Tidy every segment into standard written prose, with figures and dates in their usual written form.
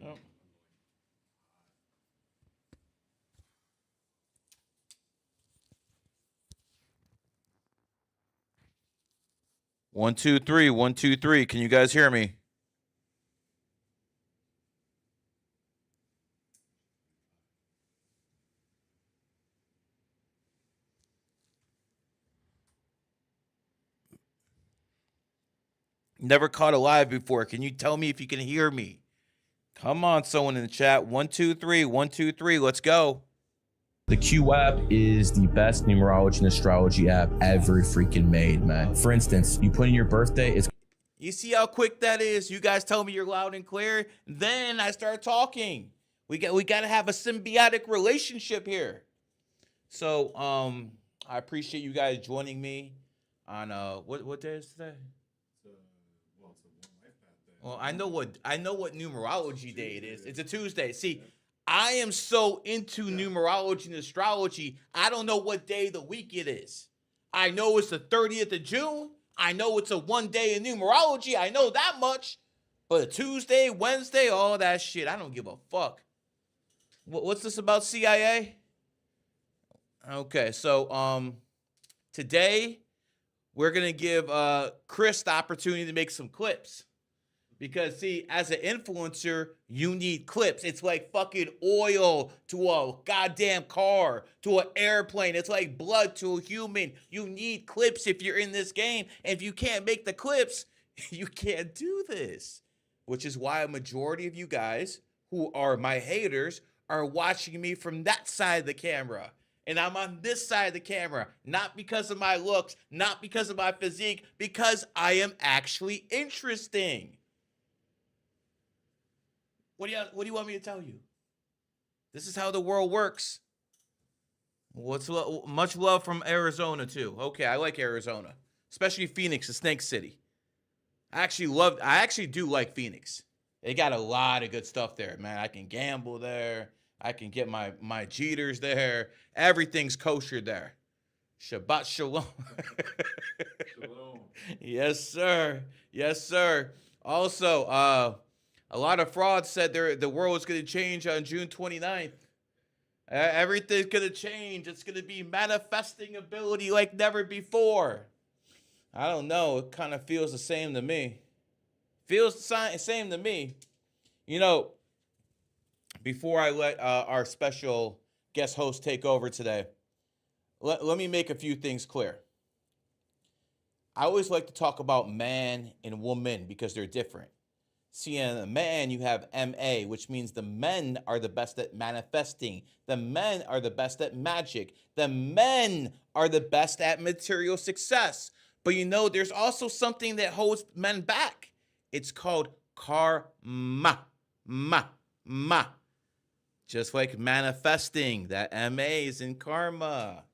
Oh. 1 2 3 1 2 3. Can you guys hear me? Never caught a live before. Can you tell me if you can hear me? Come on, someone in the chat. 1 2 3 1 2 3. Let's go. The Q app is the best numerology and astrology app ever freaking made, man. For instance, you put in your birthday, it's You see how quick that is? You guys tell me you're loud and clear, then I start talking. We got to have a symbiotic relationship here. So, I appreciate you guys joining me on what day is today? Well, I know what numerology day it is. It's a Tuesday. See, I am so into numerology and astrology, I don't know what day of the week it is. I know it's the 30th of June. I know it's a one day in numerology. I know that much. But a Tuesday, Wednesday, all that shit, I don't give a fuck. What's this about CIA? Okay, so today we're gonna give Chris the opportunity to make some clips. Because, see, as an influencer, you need clips. It's like fucking oil to a goddamn car, to an airplane. It's like blood to a human. You need clips if you're in this game. And if you can't make the clips, you can't do this. Which is why a majority of you guys who are my haters are watching me from that side of the camera. And I'm on this side of the camera, not because of my looks, not because of my physique, because I am actually interesting. What do you want me to tell you? This is how the world works. Much love from Arizona too. Okay, I like Arizona, especially Phoenix, the Snake City. I actually do like Phoenix. They got a lot of good stuff there, man. I can gamble there. I can get my Jeters there. Everything's kosher there. Shabbat shalom. Shalom. Yes, sir. Yes, sir. Also, a lot of frauds said the world is going to change on June 29th. Everything's going to change. It's going to be manifesting ability like never before. I don't know. It kind of feels the same to me. Feels the same to me. You know, before I let our special guest host take over today, let me make a few things clear. I always like to talk about man and woman because they're different. See, in a man, you have MA, which means the men are the best at manifesting. The men are the best at magic. The men are the best at material success. But you know, there's also something that holds men back. It's called karma. Just like manifesting, that MA is in karma.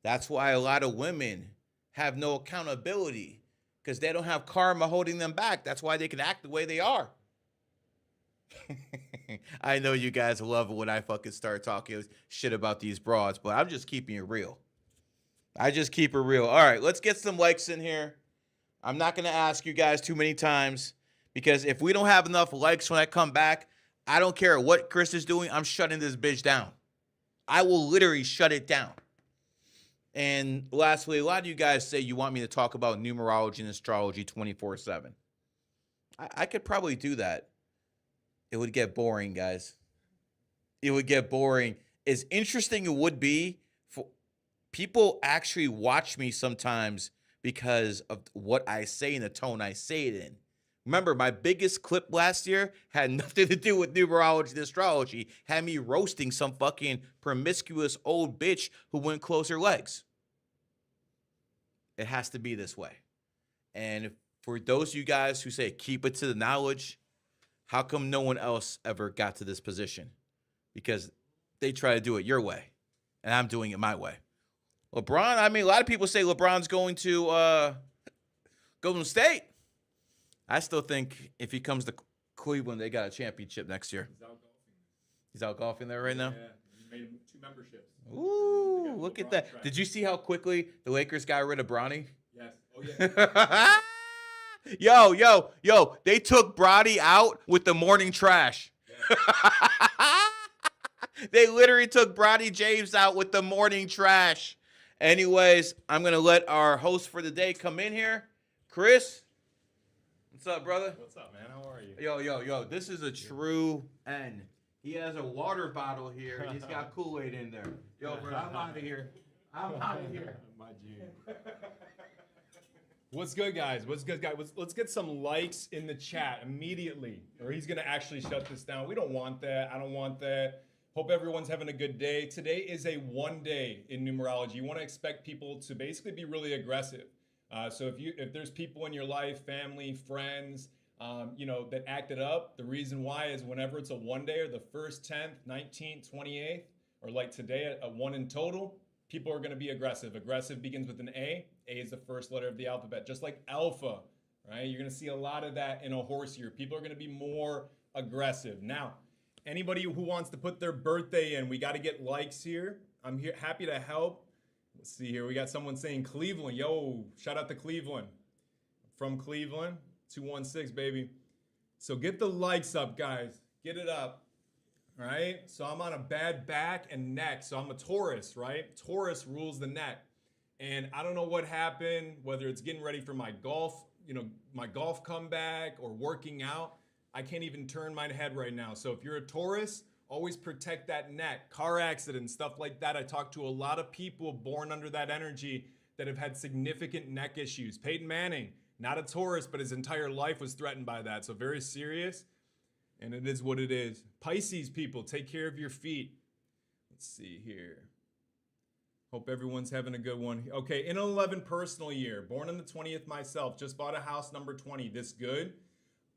That's why a lot of women have no accountability. Because they don't have karma holding them back. That's why they can act the way they are. I know you guys love it when I fucking start talking shit about these broads, but I'm just keeping it real. I just keep it real. All right, let's get some likes in here. I'm not going to ask you guys too many times because if we don't have enough likes when I come back, I don't care what Chris is doing. I'm shutting this bitch down. I will literally shut it down. And lastly, a lot of you guys say you want me to talk about numerology and astrology 24/7. I could probably do that. It would get boring, guys. It would get boring. As interesting it would be, for people actually watch me sometimes because of what I say and the tone I say it in. Remember, my biggest clip last year had nothing to do with numerology and astrology. Had me roasting some fucking promiscuous old bitch who wouldn't close her legs. It has to be this way. And for those of you guys who say, keep it to the knowledge, how come no one else ever got to this position? Because they try to do it your way, and I'm doing it my way. LeBron, I mean, a lot of people say LeBron's going to Golden State. I still think if he comes to Cleveland, they got a championship next year. He's out golfing there right now? Yeah, he made 2 memberships. Ooh, look at that. Did you see how quickly the Lakers got rid of Bronny? Yes. Oh, yeah. Yo, they took Brody out with the morning trash. They literally took Brody James out with the morning trash. Anyways, I'm going to let our host for the day come in here. Chris, what's up, brother? What's up, man? How are you? Yo, this is a true N. He has a water bottle here, and he's got Kool-Aid in there. Yo, bro, I'm out of here. I'm out of here. My G. What's good, guys? What's good, guys? Let's get some likes in the chat immediately, or he's going to actually shut this down. We don't want that. I don't want that. Hope everyone's having a good day. Today is a one day in numerology. You want to expect people to basically be really aggressive. So if there's people in your life, family, friends, that acted up, the reason why is whenever it's a one day or the first 10th, 19th, 28th, or like today, a one in total, people are going to be aggressive. Aggressive begins with an A. A is the first letter of the alphabet, just like alpha, right? You're going to see a lot of that in a horse year. People are going to be more aggressive. Now, anybody who wants to put their birthday in, we got to get likes here. I'm here, happy to help. Let's see here. We got someone saying Cleveland. Yo, shout out to Cleveland. From Cleveland, 216, baby. So get the likes up, guys. Get it up. All right? So I'm on a bad back and neck. So I'm a Taurus, right? Taurus rules the neck. And I don't know what happened, whether it's getting ready for my golf, my golf comeback or working out. I can't even turn my head right now. So if you're a Taurus, always protect that neck. Car accidents, stuff like that. I talk to a lot of people born under that energy that have had significant neck issues. Peyton Manning, not a Taurus, but his entire life was threatened by that. So very serious, and it is what it is. Pisces people, take care of your feet. Let's see here. Hope everyone's having a good one. Okay, in an 11 personal year, born on the 20th myself, just bought a house number 20. This good?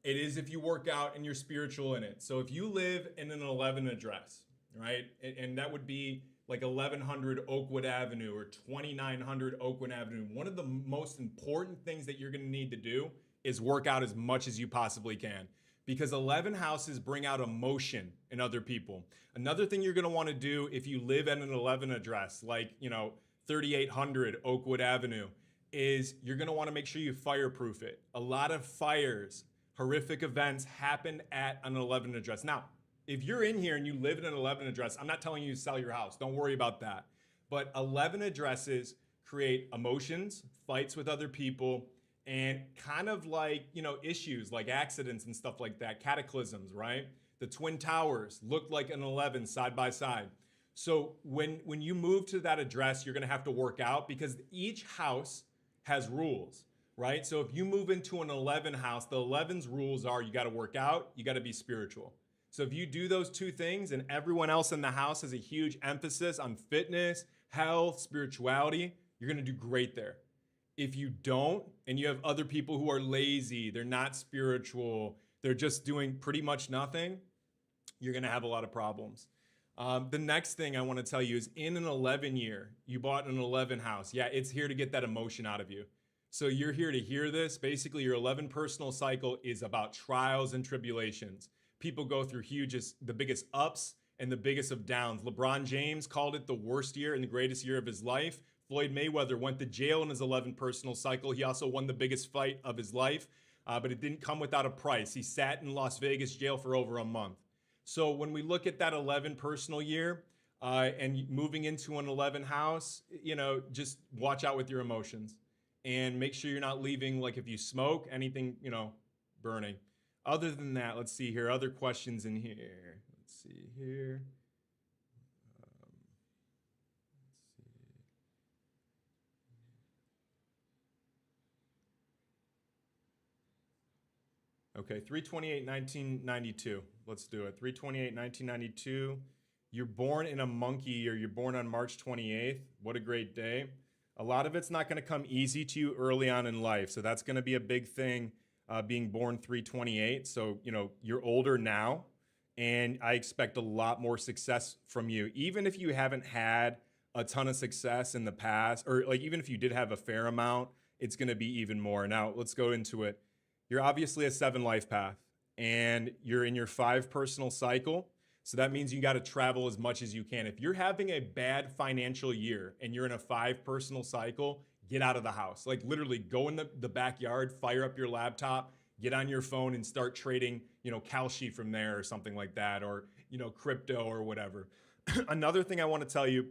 It is if you work out and you're spiritual in it. So if you live in an 11 address, right, and that would be like 1100 Oakwood Avenue or 2900 Oakwood Avenue, one of the most important things that you're going to need to do is work out as much as you possibly can, because 11 houses bring out emotion in other people. Another thing you're going to want to do if you live at an 11 address, like 3800 Oakwood Avenue, is you're going to want to make sure you fireproof it. A lot of fires, horrific events happen at an 11 address. Now, if you're in here and you live in an 11 address, I'm not telling you to sell your house. Don't worry about that. But 11 addresses create emotions, fights with other people, and kind of like, issues like accidents and stuff like that, cataclysms, right? The Twin Towers looked like an 11 side by side. So when you move to that address, you're going to have to work out, because each house has rules. Right? So if you move into an 11 house, the 11's rules are you got to work out, you got to be spiritual. So if you do those two things and everyone else in the house has a huge emphasis on fitness, health, spirituality, you're going to do great there. If you don't, and you have other people who are lazy, they're not spiritual, they're just doing pretty much nothing, you're going to have a lot of problems. The next thing I want to tell you is in an 11 year, you bought an 11 house. Yeah, it's here to get that emotion out of you. So you're here to hear this. Basically, your 11 personal cycle is about trials and tribulations. People go through the biggest ups and the biggest of downs. LeBron James called it the worst year and the greatest year of his life. Floyd Mayweather went to jail in his 11 personal cycle. He also won the biggest fight of his life, but it didn't come without a price. He sat in Las Vegas jail for over a month. So when we look at that 11 personal year and moving into an 11 house, just watch out with your emotions. And make sure you're not leaving, like if you smoke, anything, burning. Other than that, let's see here. Other questions in here. Let's see here. Let's see. Okay, 3/28/1992. Let's do it. 3/28/1992. You're born in a monkey year. You're born on March 28th. What a great day. A lot of it's not going to come easy to you early on in life. So that's going to be a big thing, being born 3/28. So, you're older now, and I expect a lot more success from you. Even if you haven't had a ton of success in the past, or like even if you did have a fair amount, it's going to be even more. Now, let's go into it. You're obviously a 7 life path, and you're in your 5 personal cycle. So that means you got to travel as much as you can. If you're having a bad financial year and you're in a 5 personal cycle, get out of the house. Like literally go in the backyard, fire up your laptop, get on your phone and start trading, Kalshi from there or something like that, or, crypto or whatever. Another thing I want to tell you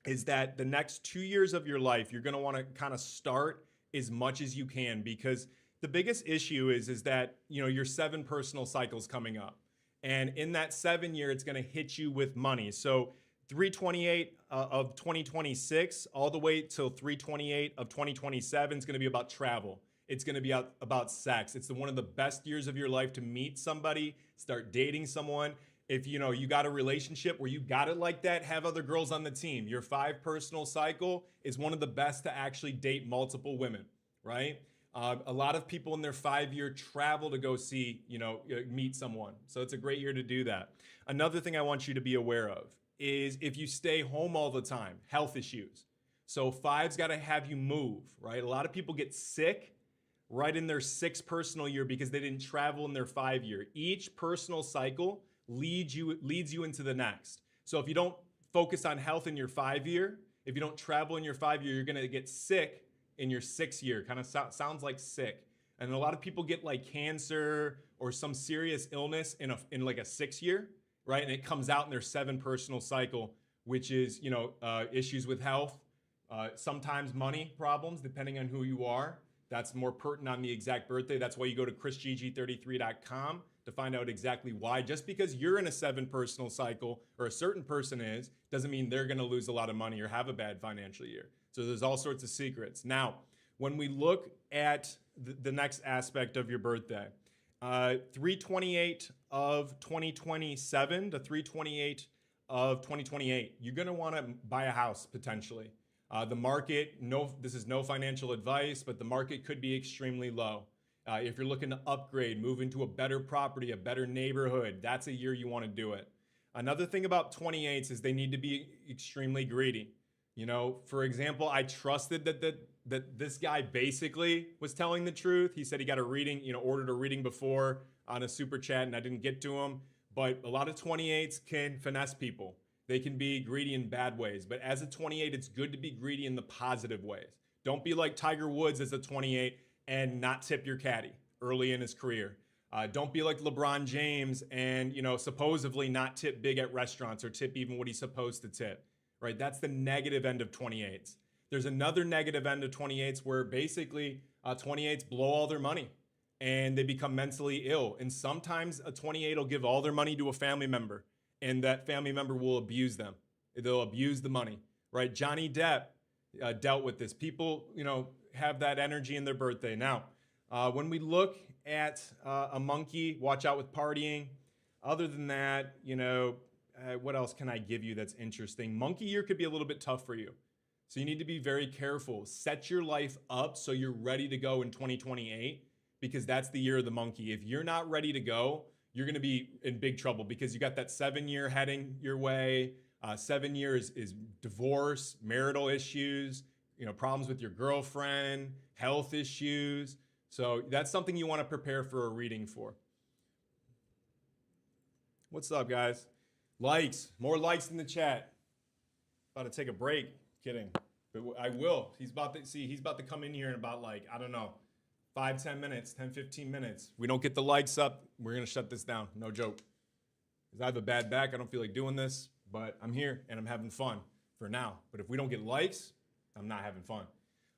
is that the next 2 years of your life, you're going to want to kind of start as much as you can, because the biggest issue is that, your 7 personal cycles coming up. And in that 7 year, it's going to hit you with money. So 328 of 2026 all the way till 328 of 2027 is going to be about travel. It's going to be about sex. It's one of the best years of your life to meet somebody, start dating someone. If you got a relationship where you got it like that, have other girls on the team. Your 5 personal cycle is one of the best to actually date multiple women, right? A lot of people in their 5-year travel to go see, meet someone. So it's a great year to do that. Another thing I want you to be aware of is if you stay home all the time, health issues. So 5's got to have you move, right? A lot of people get sick right in their 6th personal year because they didn't travel in their 5-year. Each personal cycle leads you into the next. So if you don't focus on health in your 5-year, if you don't travel in your 5-year, you're going to get sick in your 6th year. Kind of sounds like sick. And a lot of people get like cancer or some serious illness in like a 6th year, right? And it comes out in their 7 personal cycle, which is, issues with health, sometimes money problems, depending on who you are. That's more pertinent on the exact birthday. That's why you go to ChrisGG33.com to find out exactly why. Just because you're in a 7 personal cycle, or a certain person is, doesn't mean they're going to lose a lot of money or have a bad financial year. So there's all sorts of secrets. Now, when we look at the next aspect of your birthday, 328 of 2027 to 328 of 2028, you're going to want to buy a house potentially. The market, this is no financial advice, but the market could be extremely low. If you're looking to upgrade, move into a better property, a better neighborhood, that's a year you want to do it. Another thing about 28s is they need to be extremely greedy. For example, I trusted that this guy basically was telling the truth. He said he got a reading, ordered a reading before on a super chat, and I didn't get to him. But a lot of 28s can finesse people. They can be greedy in bad ways. But as a 28, it's good to be greedy in the positive ways. Don't be like Tiger Woods as a 28 and not tip your caddy early in his career. Don't be like LeBron James and, supposedly not tip big at restaurants or tip even what he's supposed to tip, right? That's the negative end of 28s. There's another negative end of 28s where basically 28s blow all their money and they become mentally ill. And sometimes a 28 will give all their money to a family member, and that family member will abuse them. They'll abuse the money, right? Johnny Depp dealt with this. People, have that energy in their birthday. Now, when we look at a monkey, watch out with partying. Other than that, what else can I give you that's interesting? Monkey year could be a little bit tough for you. So you need to be very careful. Set your life up so you're ready to go in 2028, because that's the year of the monkey. If you're not ready to go, you're going to be in big trouble, because you got that 7-year heading your way. 7 years is divorce, marital issues, problems with your girlfriend, health issues. So that's something you want to prepare for a reading for. What's up, guys? Likes, more likes in the chat. About to take a break. Kidding, but I will. He's about to come in here in about 5-10 minutes, 10-15 minutes. We don't get the likes up, we're gonna shut this down. No joke. Because I have a bad back, I don't feel like doing this, but I'm here and I'm having fun for now. But if we don't get likes, I'm not having fun.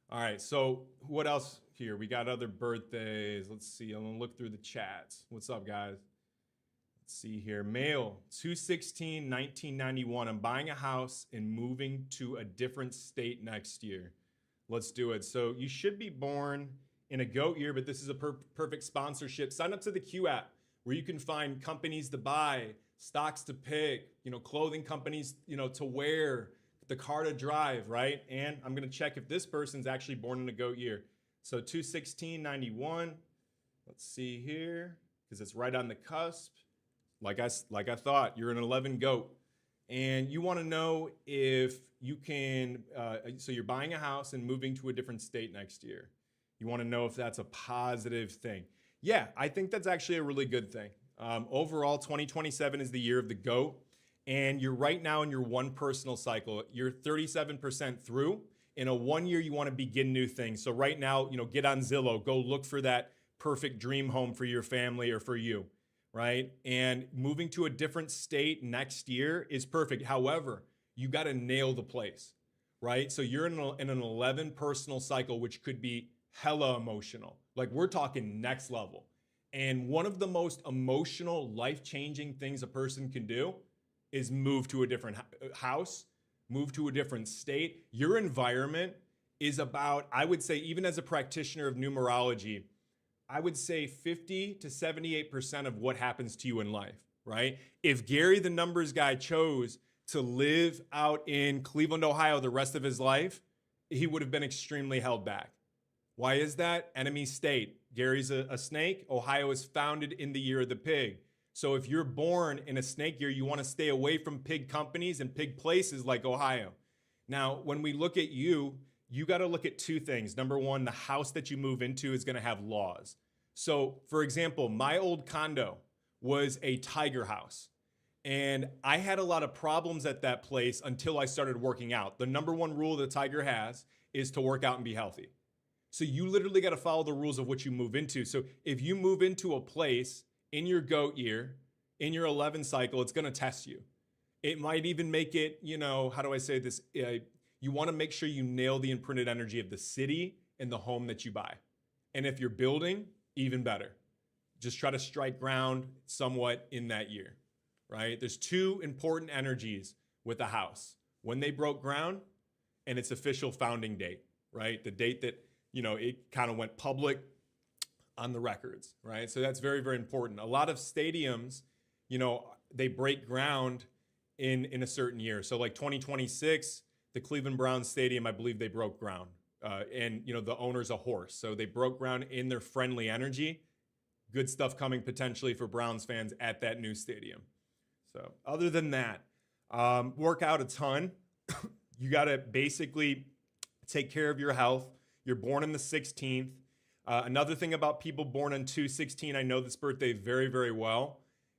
All right, so what else here? We got other birthdays. Let's see, I'm gonna look through the chats. What's up, guys? Let's see here. Male, 2/16/1991. I'm buying a house and moving to a different state next year. Let's do it. So you should be born in a goat year, but this is a perfect sponsorship. Sign up to the Q app, where you can find companies to buy, stocks to pick, clothing companies, to wear, the car to drive, right? And I'm going to check if this person's actually born in a goat year. So 2/16/91. Let's see here, because it's right on the cusp. Like I thought, you're an 11 goat. And you want to know if you can, so you're buying a house and moving to a different state next year. You want to know if that's a positive thing. Yeah, I think that's actually a really good thing. Overall, 2027 is the year of the goat. And you're right now in your 1 personal cycle. You're 37% through. In a 1 year, you want to begin new things. So right now, get on Zillow, go look for that perfect dream home for your family or for you, right? And moving to a different state next year is perfect. However, you got to nail the place, right? So you're in an 11 personal cycle, which could be hella emotional. Like we're talking next level. And one of the most emotional, life-changing things a person can do is move to a different house, move to a different state. Your environment is about, I would say, even as a practitioner of numerology, I would say 50 to 78% of what happens to you in life, right? If Gary, the numbers guy, chose to live out in Cleveland, Ohio the rest of his life, he would have been extremely held back. Why is that? Enemy state. Gary's a snake. Ohio is founded in the year of the pig. So if you're born in a snake year, you want to stay away from pig companies and pig places like Ohio. Now, when we look at you got to look at two things. Number one, the house that you move into is going to have laws. So for example, my old condo was a tiger house. And I had a lot of problems at that place until I started working out. The number one rule the tiger has is to work out and be healthy. So you literally got to follow the rules of what you move into. So if you move into a place in your goat year, in your 11 cycle, it's going to test you. It might even make it, how do I say this? You want to make sure you nail the imprinted energy of the city and the home that you buy. And if you're building, even better. Just try to strike ground somewhat in that year, right? There's two important energies with a house. When they broke ground and its official founding date, right? The date that, it kind of went public on the records, right? So that's very, very important. A lot of stadiums, they break ground in a certain year. So like 2026, the Cleveland Browns Stadium, I believe they broke ground. And the owner's a horse. So they broke ground in their friendly energy. Good stuff coming potentially for Browns fans at that new stadium. So other than that, work out a ton. You got to basically take care of your health. You're born on the 16th. Another thing about people born on 2/16, I know this birthday very, very well,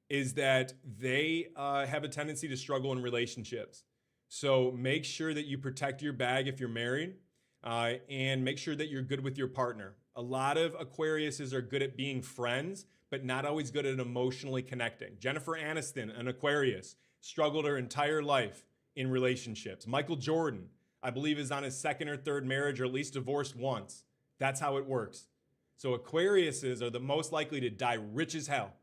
is that they have a tendency to struggle in relationships. So make sure that you protect your bag if you're married, and make sure that you're good with your partner. A lot of Aquariuses are good at being friends, but not always good at emotionally connecting. Jennifer Aniston, an Aquarius, struggled her entire life in relationships. Michael Jordan, I believe, is on his second or third marriage, or at least divorced once. That's how it works. So Aquariuses are the most likely to die rich as hell,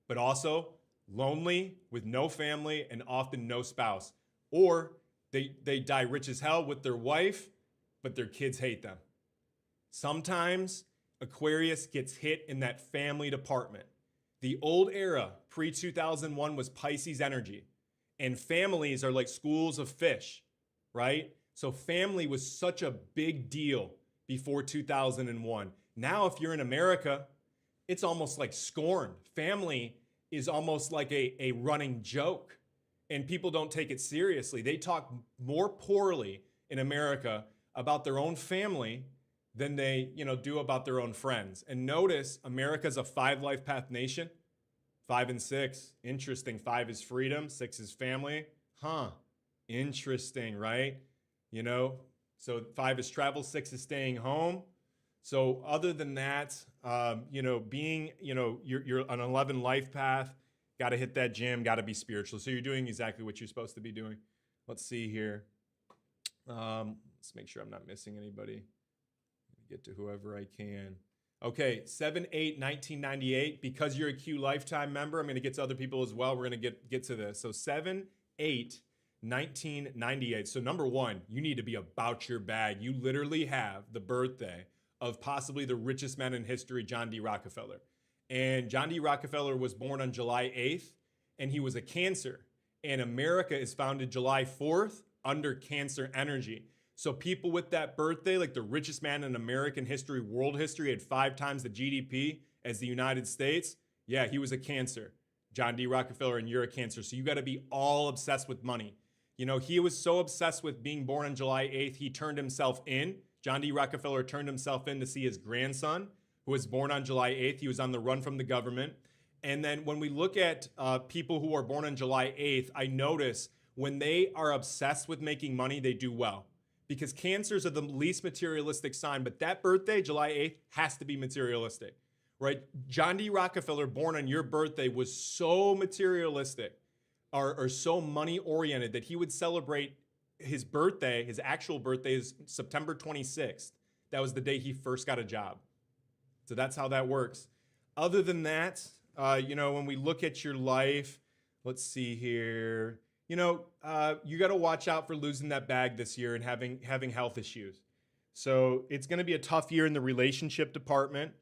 but also lonely, with no family, and often no spouse. Or they die rich as hell with their wife, but their kids hate them. Sometimes Aquarius gets hit in that family department. The old era, pre-2001, was Pisces energy. And families are like schools of fish, right? So family was such a big deal before 2001. Now, if you're in America, it's almost like scorned. Family is almost like a running joke, and people don't take it seriously. They talk more poorly in America about their own family than they, do about their own friends. And notice America's a 5 life path nation. 5 and 6. Interesting. 5 is freedom. 6 is family. Interesting, right? So 5 is travel. 6 is staying home. So other than that, being, you're an 11 life path, got to hit that gym, got to be spiritual. So you're doing exactly what you're supposed to be doing. Let's see here. Let's make sure I'm not missing anybody. Get to whoever I can. Okay, 7/8/1998. Because you're a Q Lifetime member, I'm going to get to other people as well. We're going to get to this. So 7/8/1998. So number one, you need to be about your bag. You literally have the birthday of possibly the richest man in history, John D. Rockefeller. And John D. Rockefeller was born on July 8th, and he was a Cancer. And America is founded July 4th under Cancer energy. So people with that birthday, like the richest man in American history, world history, had 5 times the GDP as the United States. Yeah, he was a Cancer. John D. Rockefeller, and you're a Cancer. So you got to be all obsessed with money. He was so obsessed with being born on July 8th, he turned himself in. John D. Rockefeller turned himself in to see his grandson, who was born on July 8th. He was on the run from the government. And then when we look at people who are born on July 8th, I notice when they are obsessed with making money, they do well. because Cancers are the least materialistic sign, but that birthday, July 8th, has to be materialistic, right? John D. Rockefeller, born on your birthday, was so materialistic or so money oriented that he would celebrate his birthday, his actual birthday is September 26th. That was the day he first got a job. So that's how that works. Other than that, when we look at your life, let's see here. You got to watch out for losing that bag this year and having health issues. So it's going to be a tough year in the relationship department.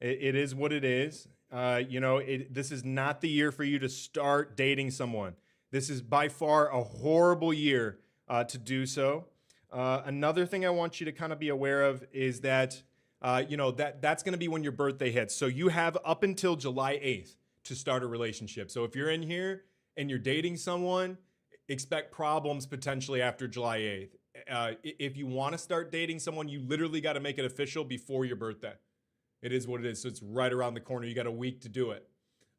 It is what it is. This is not the year for you to start dating someone. This is by far a horrible year to do so. Another thing I want you to kind of be aware of is that, that's going to be when your birthday hits. So you have up until July 8th to start a relationship. So if you're in here and you're dating someone, expect problems potentially after July 8th. If you want to start dating someone, you literally got to make it official before your birthday. It is what it is. So it's right around the corner. You got a week to do it.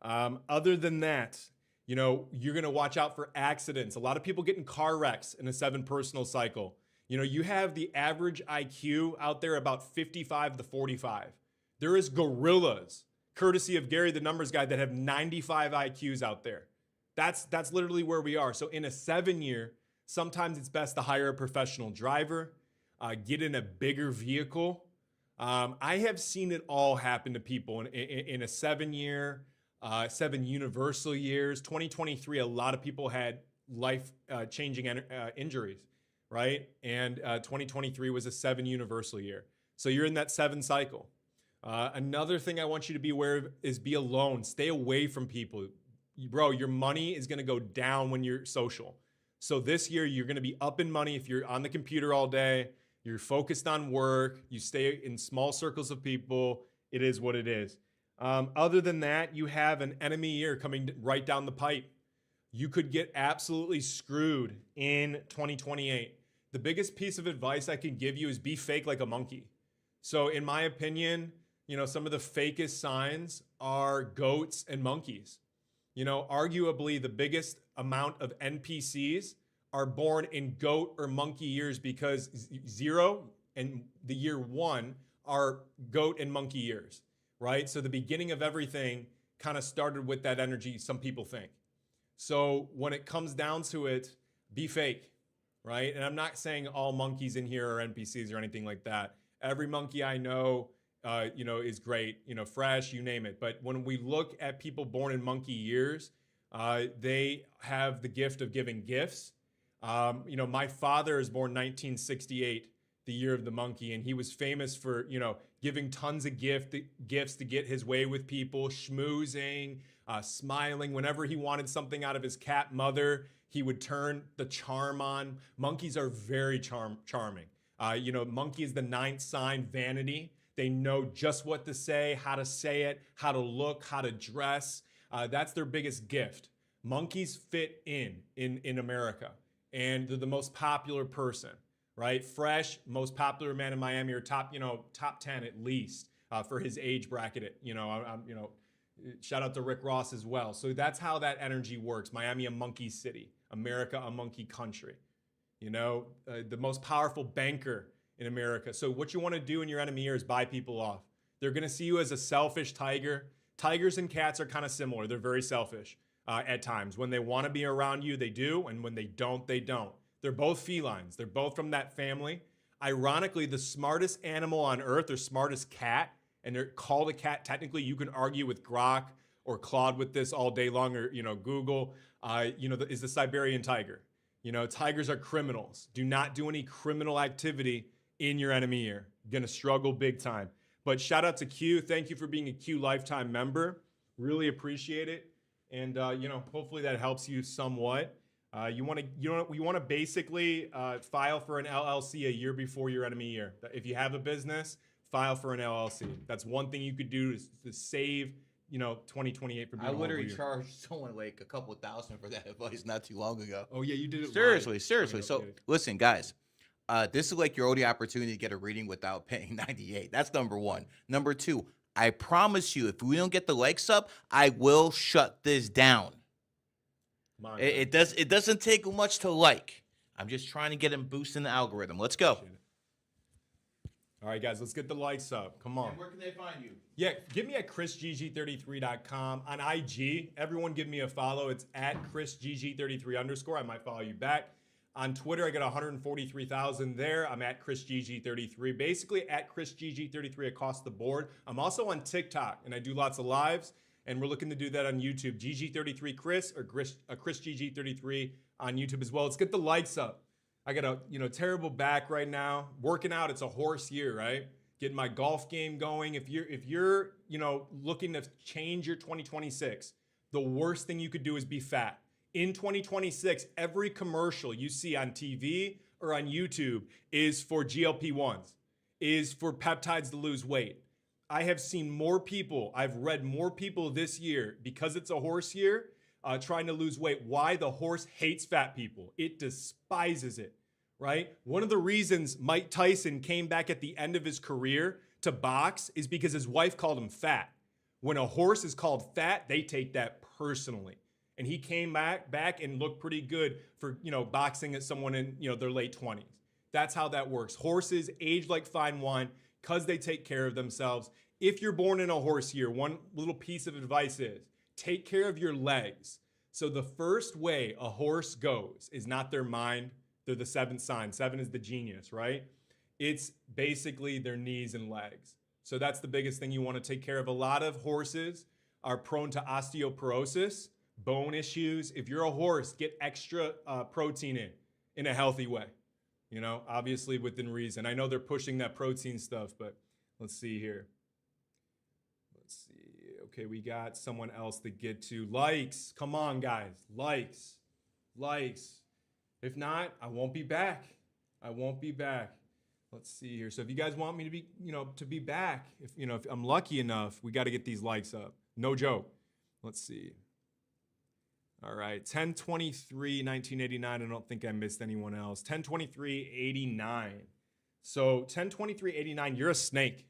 Other than that, you're going to watch out for accidents. A lot of people get in car wrecks in a 7 personal cycle. You have the average IQ out there about 55 to 45. There is gorillas, courtesy of Gary, the numbers guy, that have 95 IQs out there. That's literally where we are. So in a 7-year, sometimes it's best to hire a professional driver, get in a bigger vehicle. I have seen it all happen to people in a 7-year, 7 universal years. 2023, a lot of people had life-changing injuries, right? And 2023 was a 7 universal year. So you're in that 7 cycle. Another thing I want you to be aware of is be alone. Stay away from people. Bro, your money is going to go down when you're social. So this year, you're going to be up in money if you're on the computer all day. You're focused on work. You stay in small circles of people. It is what it is. Other than that, you have an enemy year coming right down the pipe. You could get absolutely screwed in 2028. The biggest piece of advice I can give you is be fake like a monkey. So in my opinion, some of the fakest signs are goats and monkeys. Arguably the biggest amount of NPCs are born in goat or monkey years because 0 and the year 1 are goat and monkey years, right? So the beginning of everything kind of started with that energy, some people think. So when it comes down to it, be fake, right? And I'm not saying all monkeys in here are NPCs or anything like that. Every monkey I know, is great, fresh, you name it. But when we look at people born in monkey years, they have the gift of giving gifts. My father is born 1968, the year of the monkey, and he was famous for, giving tons of gifts to get his way with people, schmoozing, smiling. Whenever he wanted something out of his cat mother, he would turn the charm on. Monkeys are very charming. Monkey is the 9th sign, vanity. They know just what to say it, how to look, how to dress. That's their biggest gift. Monkeys fit in America, and they're the most popular person, right? Fresh, most popular man in Miami, or top 10 at least for his age bracket. Shout out to Rick Ross as well. So that's how that energy works. Miami, a monkey city. America, a monkey country. The most powerful banker in America. So what you want to do in your enemy year is buy people off. They're going to see you as a selfish tiger. Tigers and cats are kind of similar. They're very selfish at times. When they want to be around you, they do. And when they don't, they don't. They're both felines. They're both from that family. Ironically, the smartest animal on earth, or smartest cat, and they're called a cat. Technically, you can argue with Grok or Claude with this all day long, or Google, is the Siberian tiger. Tigers are criminals. Do not do any criminal activity in your enemy year. Gonna struggle big time. But shout out to Q. Thank you for being a Q lifetime member. Really appreciate it. And hopefully that helps you somewhat. You want to basically file for an LLC a year before your enemy year. If you have a business, file for an LLC. That's one thing you could do to save 2028 from being I literally year. charged someone like a couple $1,000 for that advice not too long ago. Oh yeah, you did it. Seriously. Okay, So okay. listen, guys, this is like your only opportunity to get a reading without paying $98. That's number 1. Number 2, I promise you, if we don't get the likes up, I will shut this down. It doesn't take much to like. I'm just trying to get him boosting the algorithm. Let's go. All right, guys, let's get the likes up. Come on. And where can they find you? Yeah, get me at ChrisGG33.com. On IG, everyone give me a follow. It's at ChrisGG33_. I might follow you back. On Twitter, I got 143,000 there. I'm at ChrisGG33. Basically, at ChrisGG33 across the board. I'm also on TikTok, and I do lots of lives, and we're looking to do that on YouTube. GG33 Chris or ChrisGG33 on YouTube as well. Let's get the likes up. I got a terrible back right now. Working out, it's a horse year, right? Getting my golf game going. If you're looking to change your 2026, the worst thing you could do is be fat. In 2026, every commercial you see on TV or on YouTube is for GLP-1s, is for peptides to lose weight. I have seen more people, I've read more people this year, because it's a horse year, trying to lose weight. Why? The horse hates fat people. It despises it, right? One of the reasons Mike Tyson came back at the end of his career to box is because his wife called him fat. When a horse is called fat, they take that personally. And he came back and looked pretty good for, boxing at someone in, their late 20s. That's how that works. Horses age like fine wine because they take care of themselves. If you're born in a horse year, one little piece of advice is take care of your legs. So the first way a horse goes is not their mind. They're the seventh sign. 7 is the genius, right? It's basically their knees and legs. So that's the biggest thing you want to take care of. A lot of horses are prone to osteoporosis, bone issues. If you're a horse, get extra protein in a healthy way. Obviously within reason. I know they're pushing that protein stuff, but let's see here. Let's see. Okay, we got someone else to get to. Likes. Come on, guys. Likes. If not, I won't be back. Let's see here. So if you guys want me to be back, if I'm lucky enough, we got to get these likes up. No joke. Let's see. All right, 10/23/1989. I don't think I missed anyone else. 10/23/89. So 10/23/89, you're a snake,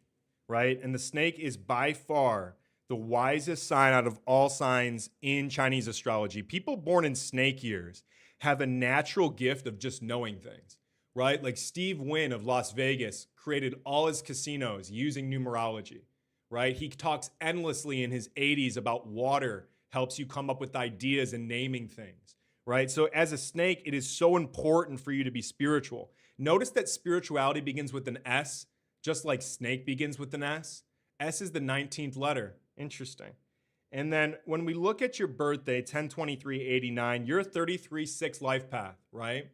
right? And the snake is by far the wisest sign out of all signs in Chinese astrology. People born in snake years have a natural gift of just knowing things, right? Like Steve Wynn of Las Vegas created all his casinos using numerology, right? He talks endlessly in his 80s about water helps you come up with ideas and naming things, right? So as a snake, it is so important for you to be spiritual. Notice that spirituality begins with an S, just like snake begins with an S. S is the 19th letter. Interesting. And then when we look at your birthday, 10/23/89, you're a 33/6 life path, right?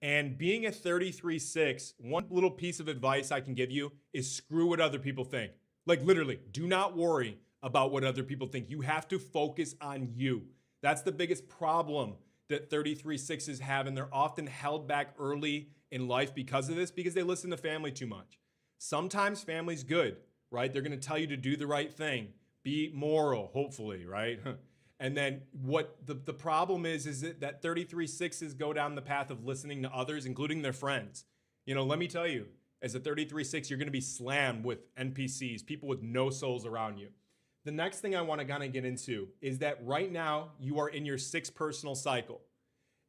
And being a 33/6, one little piece of advice I can give you is screw what other people think. Like literally, do not worry about what other people think. You have to focus on you. That's the biggest problem that 33/6s have, and they're often held back early in life because of this, because they listen to family too much. Sometimes family's good, right? They're gonna tell you to do the right thing, be moral, hopefully, right? And then what the problem is that 33/6s go down the path of listening to others, including their friends. Let me tell you, as a 33/6, you're gonna be slammed with NPCs, people with no souls around you. The next thing I want to kind of get into is that right now you are in your 6th personal cycle.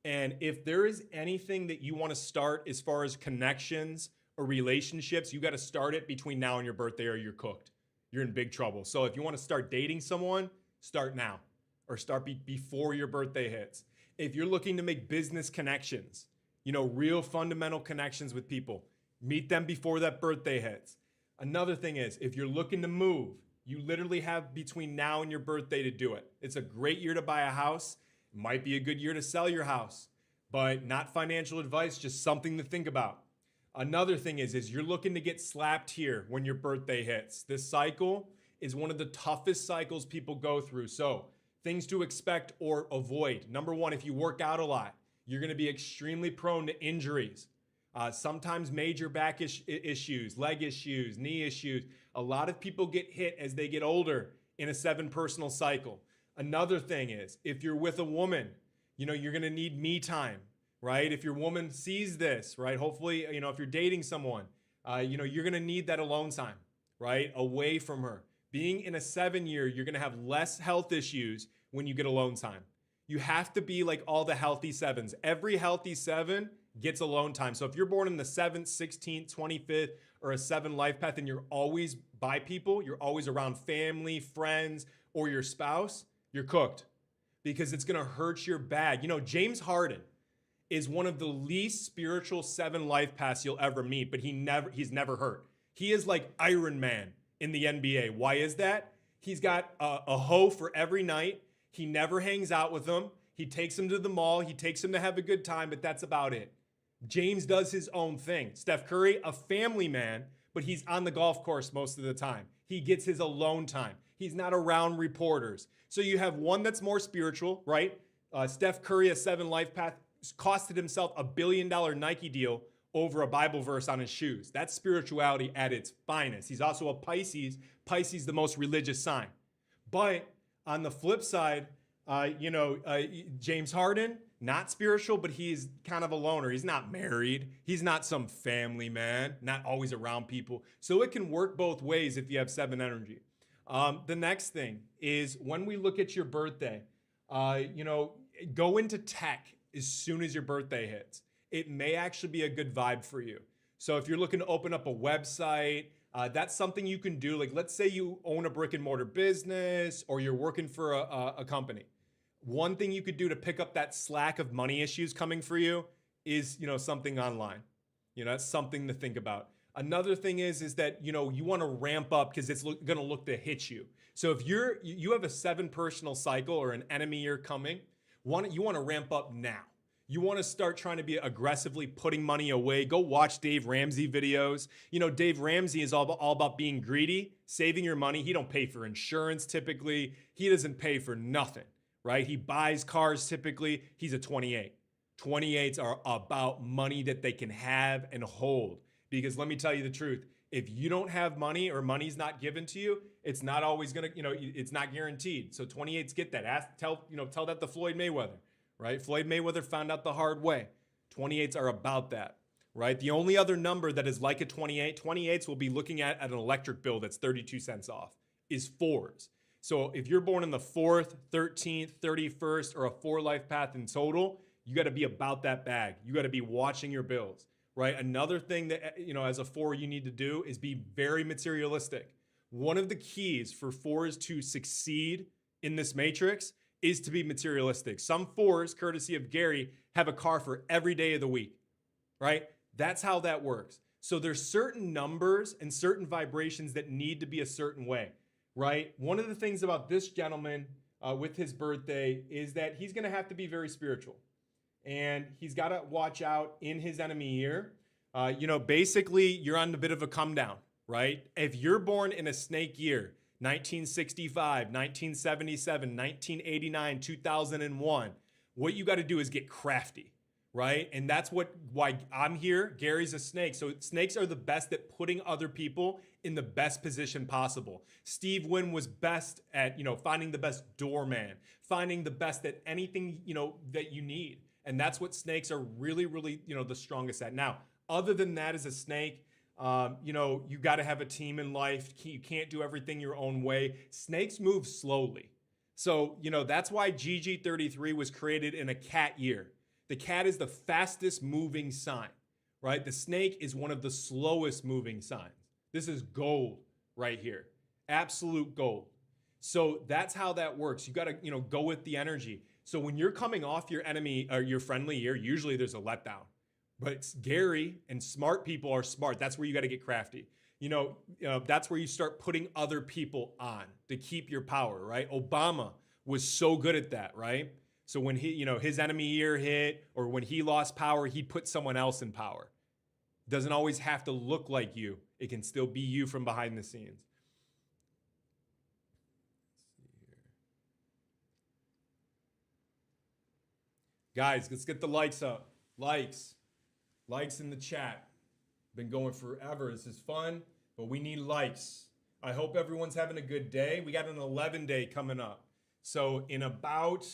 And if there is anything that you want to start as far as connections or relationships, you got to start it between now and your birthday or you're cooked. You're in big trouble. So if you want to start dating someone, start now or start before your birthday hits. If you're looking to make business connections, real fundamental connections with people, meet them before that birthday hits. Another thing is, if you're looking to move, you literally have between now and your birthday to do it. It's a great year to buy a house. It might be a good year to sell your house, but not financial advice, just something to think about. Another thing is you're looking to get slapped here when your birthday hits. This cycle is one of the toughest cycles people go through. So things to expect or avoid. Number one, if you work out a lot, you're going to be extremely prone to injuries. Sometimes major back issues, leg issues, knee issues. A lot of people get hit as they get older in a 7 personal cycle. Another thing is, if you're with a woman, you're going to need me time, right? If your woman sees this, right? Hopefully, if you're dating someone, you're going to need that alone time, right? Away from her. Being in a 7 year, you're going to have less health issues when you get alone time. You have to be like all the healthy 7s. Every healthy 7 gets alone time. So if you're born in the 7th, 16th, 25th, or a 7 life path, and you're always by people, you're always around family, friends, or your spouse, you're cooked, because it's gonna hurt your bag. You know, James Harden is one of the least spiritual 7 life paths you'll ever meet, but he's never hurt. He is like Iron Man in the NBA. Why is that? He's got a hoe for every night. He never hangs out with them. He takes them to the mall. He takes them to have a good time, but that's about it. James does his own thing. Steph Curry, a family man, but he's on the golf course most of the time. He gets his alone time. He's not around reporters. So you have one that's more spiritual, right? Steph Curry, a 7 life path, costed himself $1 billion Nike deal over a Bible verse on his shoes. That's spirituality at its finest. He's also a Pisces. Pisces, the most religious sign. But on the flip side, James Harden, not spiritual, but he's kind of a loner. He's not married. He's not some family man, not always around people. So it can work both ways if you have 7 energy. The next thing is when we look at your birthday, go into tech as soon as your birthday hits. It may actually be a good vibe for you. So if you're looking to open up a website, that's something you can do. Like, let's say you own a brick and mortar business, or you're working for a company. One thing you could do to pick up that slack of money issues coming for you is, something online. That's something to think about. Another thing is that, you want to ramp up because it's going to look to hit you. So if you have a 7 personal cycle or an enemy year coming, you want to ramp up now. You want to start trying to be aggressively putting money away. Go watch Dave Ramsey videos. Dave Ramsey is all about being greedy, saving your money. He don't pay for insurance typically. He doesn't pay for nothing, right? He buys cars typically. He's a 28. 28s are about money that they can have and hold. Because let me tell you the truth, if you don't have money or money's not given to you, it's not always gonna, it's not guaranteed. So 28s get that. Tell that to Floyd Mayweather, right? Floyd Mayweather found out the hard way. 28s are about that, right? The only other number that is like a 28s will be looking at an electric bill that's 32 cents off, is 4s. So if you're born in the 4th, 13th, 31st, or a 4 life path in total, you got to be about that bag. You got to be watching your bills, right? Another thing that, as a 4 you need to do is be very materialistic. One of the keys for 4s to succeed in this matrix is to be materialistic. Some 4s, courtesy of Gary, have a car for every day of the week, right? That's how that works. So there's certain numbers and certain vibrations that need to be a certain way, right? One of the things about this gentleman with his birthday is that he's going to have to be very spiritual. And he's got to watch out in his enemy year. Basically, you're on a bit of a come down, right? If you're born in a snake year, 1965, 1977, 1989, 2001, what you got to do is get crafty, right? And that's why I'm here. Gary's a snake. So snakes are the best at putting other people in the best position possible. Steve Wynn was best at, finding the best doorman, finding the best at anything, that you need. And that's what snakes are really, really, the strongest at. Now, other than that, as a snake, you got to have a team in life. You can't do everything your own way. Snakes move slowly. So, that's why GG33 was created in a cat year. The cat is the fastest moving sign, right? The snake is one of the slowest moving signs. This is gold right here. Absolute gold. So that's how that works. You got to, go with the energy. So when you're coming off your enemy or your friendly year, usually there's a letdown. But Gary and smart people are smart. That's where you got to get crafty. That's where you start putting other people on to keep your power, right? Obama was so good at that, right? So when his enemy year hit or when he lost power, he put someone else in power. Doesn't always have to look like you. It can still be you from behind the scenes. Guys, let's get the likes up. Likes in the chat. Been going forever. This is fun, but we need likes. I hope everyone's having a good day. We got an 11-day coming up. So in about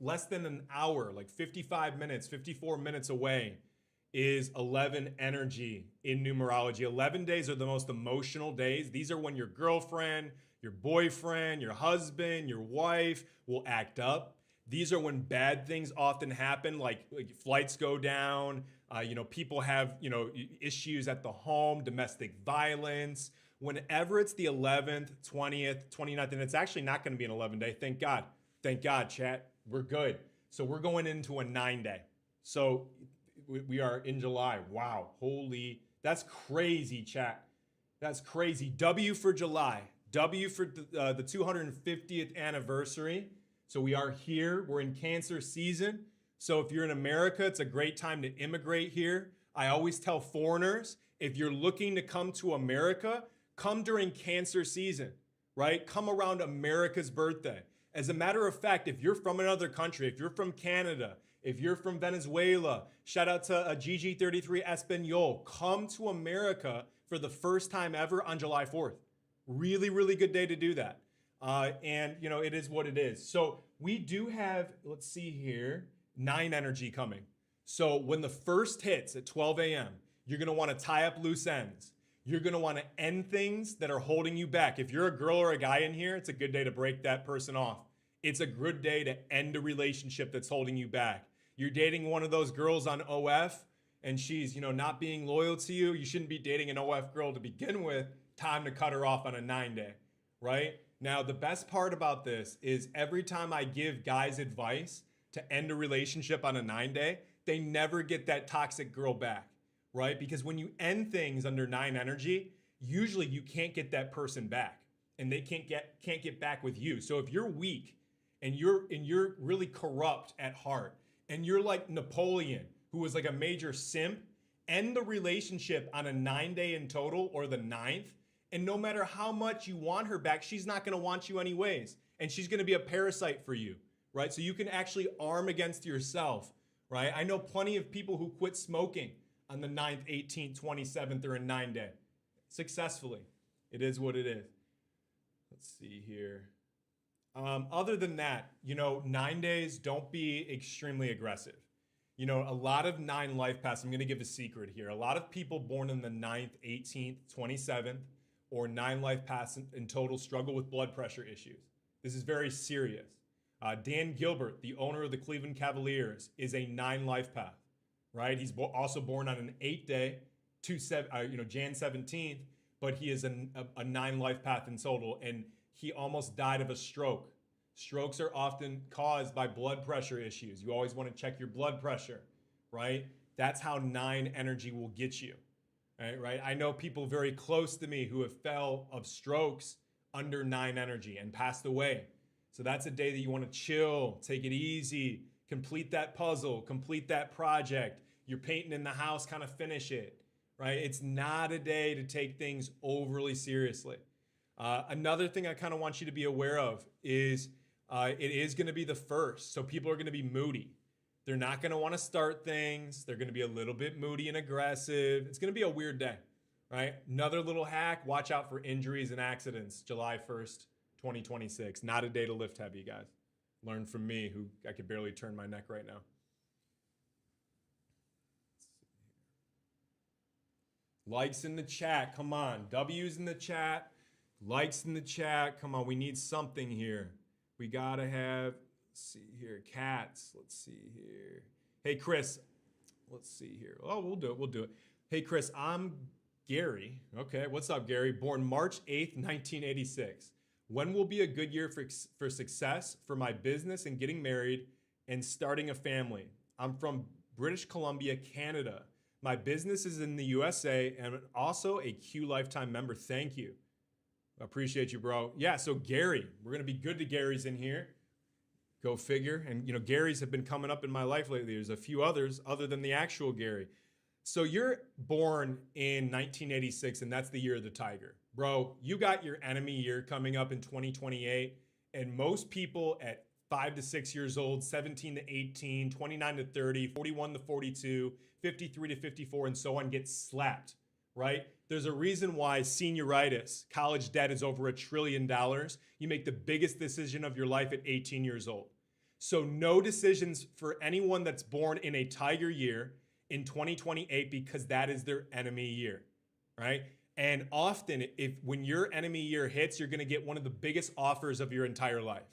less than an hour, like 55 minutes, 54 minutes away, is 11 energy in numerology. 11 days are the most emotional days. These are when your girlfriend, your boyfriend, your husband, your wife will act up. These are when bad things often happen, like flights go down, people have, issues at the home, domestic violence. Whenever it's the 11th, 20th, 29th, and it's actually not going to be an 11-day. Thank God. Thank God, chat. We're good. So we're going into a 9-day. So we are in July. Wow. That's crazy, chat. That's crazy. W for July. W for the 250th anniversary. So we are here. We're in Cancer season. So if you're in America, it's a great time to immigrate here. I always tell foreigners, if you're looking to come to America, come during Cancer season, right? Come around America's birthday. As a matter of fact, if you're from another country, if you're from Canada, if you're from Venezuela, shout out to GG33 Espanol, come to America for the first time ever on July 4th. Really, really good day to do that. And it is what it is. So we do have, let's see here, 9 energy coming. So when the first hits at 12 a.m., you're going to want to tie up loose ends. You're going to want to end things that are holding you back. If you're a girl or a guy in here, it's a good day to break that person off. It's a good day to end a relationship that's holding you back. You're dating one of those girls on OF and she's, not being loyal to you. You shouldn't be dating an OF girl to begin with. Time to cut her off on a 9-day, right? Now, the best part about this is every time I give guys advice to end a relationship on a 9-day, they never get that toxic girl back, right? Because when you end things under 9 energy, usually you can't get that person back and they can't get back with you. So if you're weak and you're really corrupt at heart and you're like Napoleon, who was like a major simp, end the relationship on a 9-day in total or the 9th. And no matter how much you want her back, she's not going to want you anyways. And she's going to be a parasite for you, right? So you can actually arm against yourself, right? I know plenty of people who quit smoking on the 9th, 18th, 27th, or a 9-day successfully. It is what it is. Let's see here. Other than that, 9 days, don't be extremely aggressive. A lot of 9 life paths, I'm going to give a secret here. A lot of people born in the 9th, 18th, 27th, or 9 life paths in total struggle with blood pressure issues. This is very serious. Dan Gilbert, the owner of the Cleveland Cavaliers, is a 9 life path, right? He's also born on an 8-day, Jan 17th, but he is a 9 life path in total, and he almost died of a stroke. Strokes are often caused by blood pressure issues. You always want to check your blood pressure, right? That's how 9 energy will get you, right? I know people very close to me who have fell of strokes under 9 energy and passed away. So that's a day that you want to chill, take it easy, complete that puzzle, complete that project. You're painting in the house, kind of finish it, right? It's not a day to take things overly seriously. Another thing I kind of want you to be aware of is it is going to be the first. So people are going to be moody. They're not going to want to start things. They're going to be a little bit moody and aggressive. It's going to be a weird day, right? Another little hack, watch out for injuries and accidents. July 1st, 2026. Not a day to lift heavy, guys. Learn from me, who I could barely turn my neck right now. Likes in the chat. Come on. W's in the chat. Likes in the chat. Come on. We need something here. We got to have, let's see here, cats. Let's see here. Hey, Chris. Let's see here. Oh, we'll do it. We'll do it. Hey, Chris, I'm Gary. Okay. What's up, Gary? Born March 8th, 1986. When will be a good year for success for my business and getting married and starting a family? I'm from British Columbia, Canada. My business is in the USA and also a Q Lifetime member. Thank you. Appreciate you, bro. Yeah, so Gary, we're going to be good to Gary's in here. Go figure. And, Gary's have been coming up in my life lately. There's a few others other than the actual Gary. So you're born in 1986, and that's the year of the tiger. Bro, you got your enemy year coming up in 2028, and most people at 5 to 6 years old, 17 to 18, 29 to 30, 41 to 42, 53 to 54, and so on get slapped, right? There's a reason why senioritis, college debt, is over $1 trillion. You make the biggest decision of your life at 18 years old. So no decisions for anyone that's born in a tiger year in 2028 because that is their enemy year, right? And often when your enemy year hits, you're going to get one of the biggest offers of your entire life.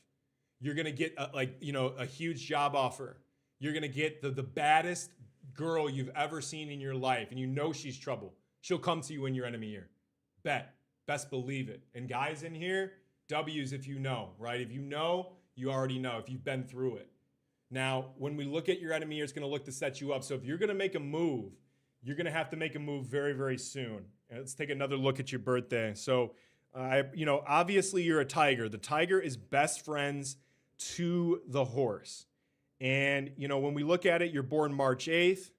You're going to get a huge job offer. You're going to get the baddest girl you've ever seen in your life, and you know she's trouble. She'll come to you in your enemy year. Bet. Best believe it. And guys in here, W's if you know, right? If you know, you already know if you've been through it. Now, when we look at your enemy year, it's going to look to set you up. So if you're going to make a move, you're going to have to make a move very, very soon. And let's take another look at your birthday. So, obviously you're a tiger. The tiger is best friends to the horse. And, when we look at it, you're born March 8th.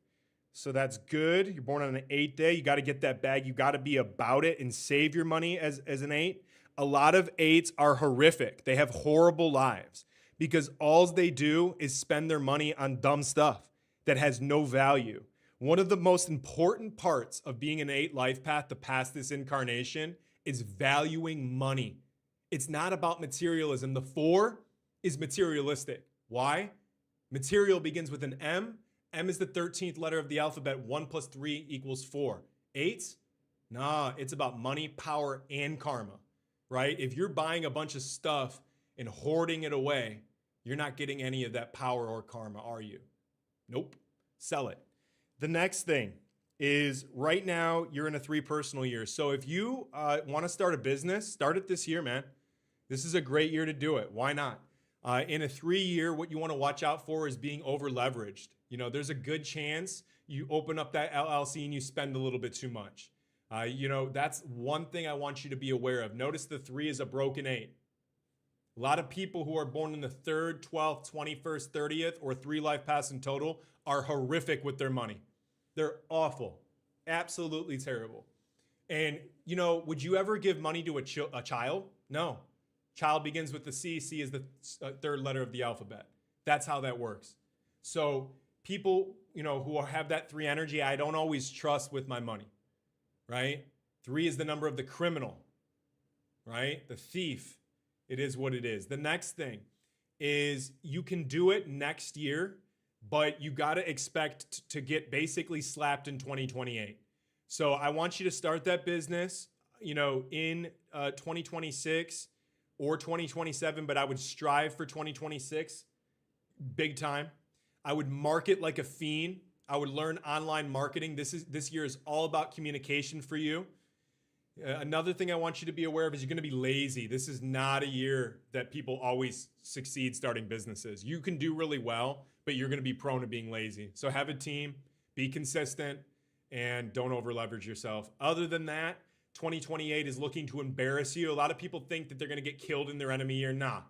So that's good. You're born on an 8th day. You got to get that bag. You got to be about it and save your money as an 8. A lot of 8s are horrific. They have horrible lives because all they do is spend their money on dumb stuff that has no value. One of the most important parts of being an 8 life path to pass this incarnation is valuing money. It's not about materialism. The 4 is materialistic. Why? Material begins with an M. M is the 13th letter of the alphabet. 1 + 3 = 4. 8s? Nah, it's about money, power, and karma, right? If you're buying a bunch of stuff and hoarding it away, you're not getting any of that power or karma, are you? Nope. Sell it. The next thing is right now you're in a 3 personal year. So if you want to start a business, start it this year, man. This is a great year to do it. Why not? In a 3 year, what you want to watch out for is being over leveraged. There's a good chance you open up that LLC and you spend a little bit too much. That's one thing I want you to be aware of. Notice the 3 is a broken 8. A lot of people who are born in the 3rd, 12th, 21st, 30th, or 3 life paths in total are horrific with their money. They're awful. Absolutely terrible. And, would you ever give money to a child? No. Child begins with the C. C is the 3rd letter of the alphabet. That's how that works. So people, who have that 3 energy, I don't always trust with my money, right? 3 is the number of the criminal, right? The thief. It is what it is. The next thing is you can do it next year, but you got to expect to get basically slapped in 2028. So I want you to start that business, in 2026 or 2027, but I would strive for 2026 big time. I would market like a fiend. I would learn online marketing. This year is all about communication for you. Another thing I want you to be aware of is you're going to be lazy. This is not a year that people always succeed starting businesses. You can do really well, but you're going to be prone to being lazy. So have a team, be consistent, and don't over leverage yourself. Other than that, 2028 is looking to embarrass you. A lot of people think that they're going to get killed in their enemy year. Nah,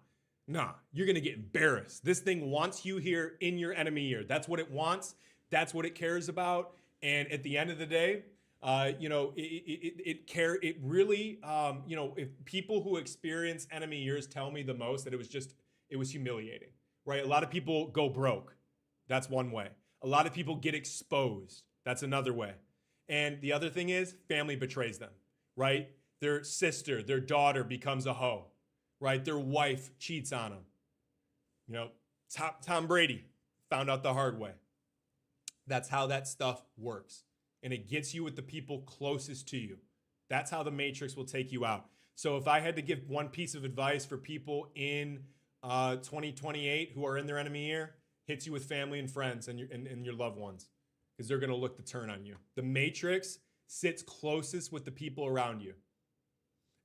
you're going to get embarrassed. This thing wants you here in your enemy year. That's what it wants. That's what it cares about. And at the end of the day, it really, if people who experience enemy years tell me the most that it was humiliating, right? A lot of people go broke. That's one way. A lot of people get exposed. That's another way. And the other thing is family betrays them, right? Their sister, their daughter becomes a hoe, right? Their wife cheats on them. Tom Brady found out the hard way. That's how that stuff works. And it gets you with the people closest to you. That's how the matrix will take you out. So if I had to give one piece of advice for people in 2028 who are in their enemy year, hits you with family and friends and your loved ones, because they're going to look to turn on you. The matrix sits closest with the people around you.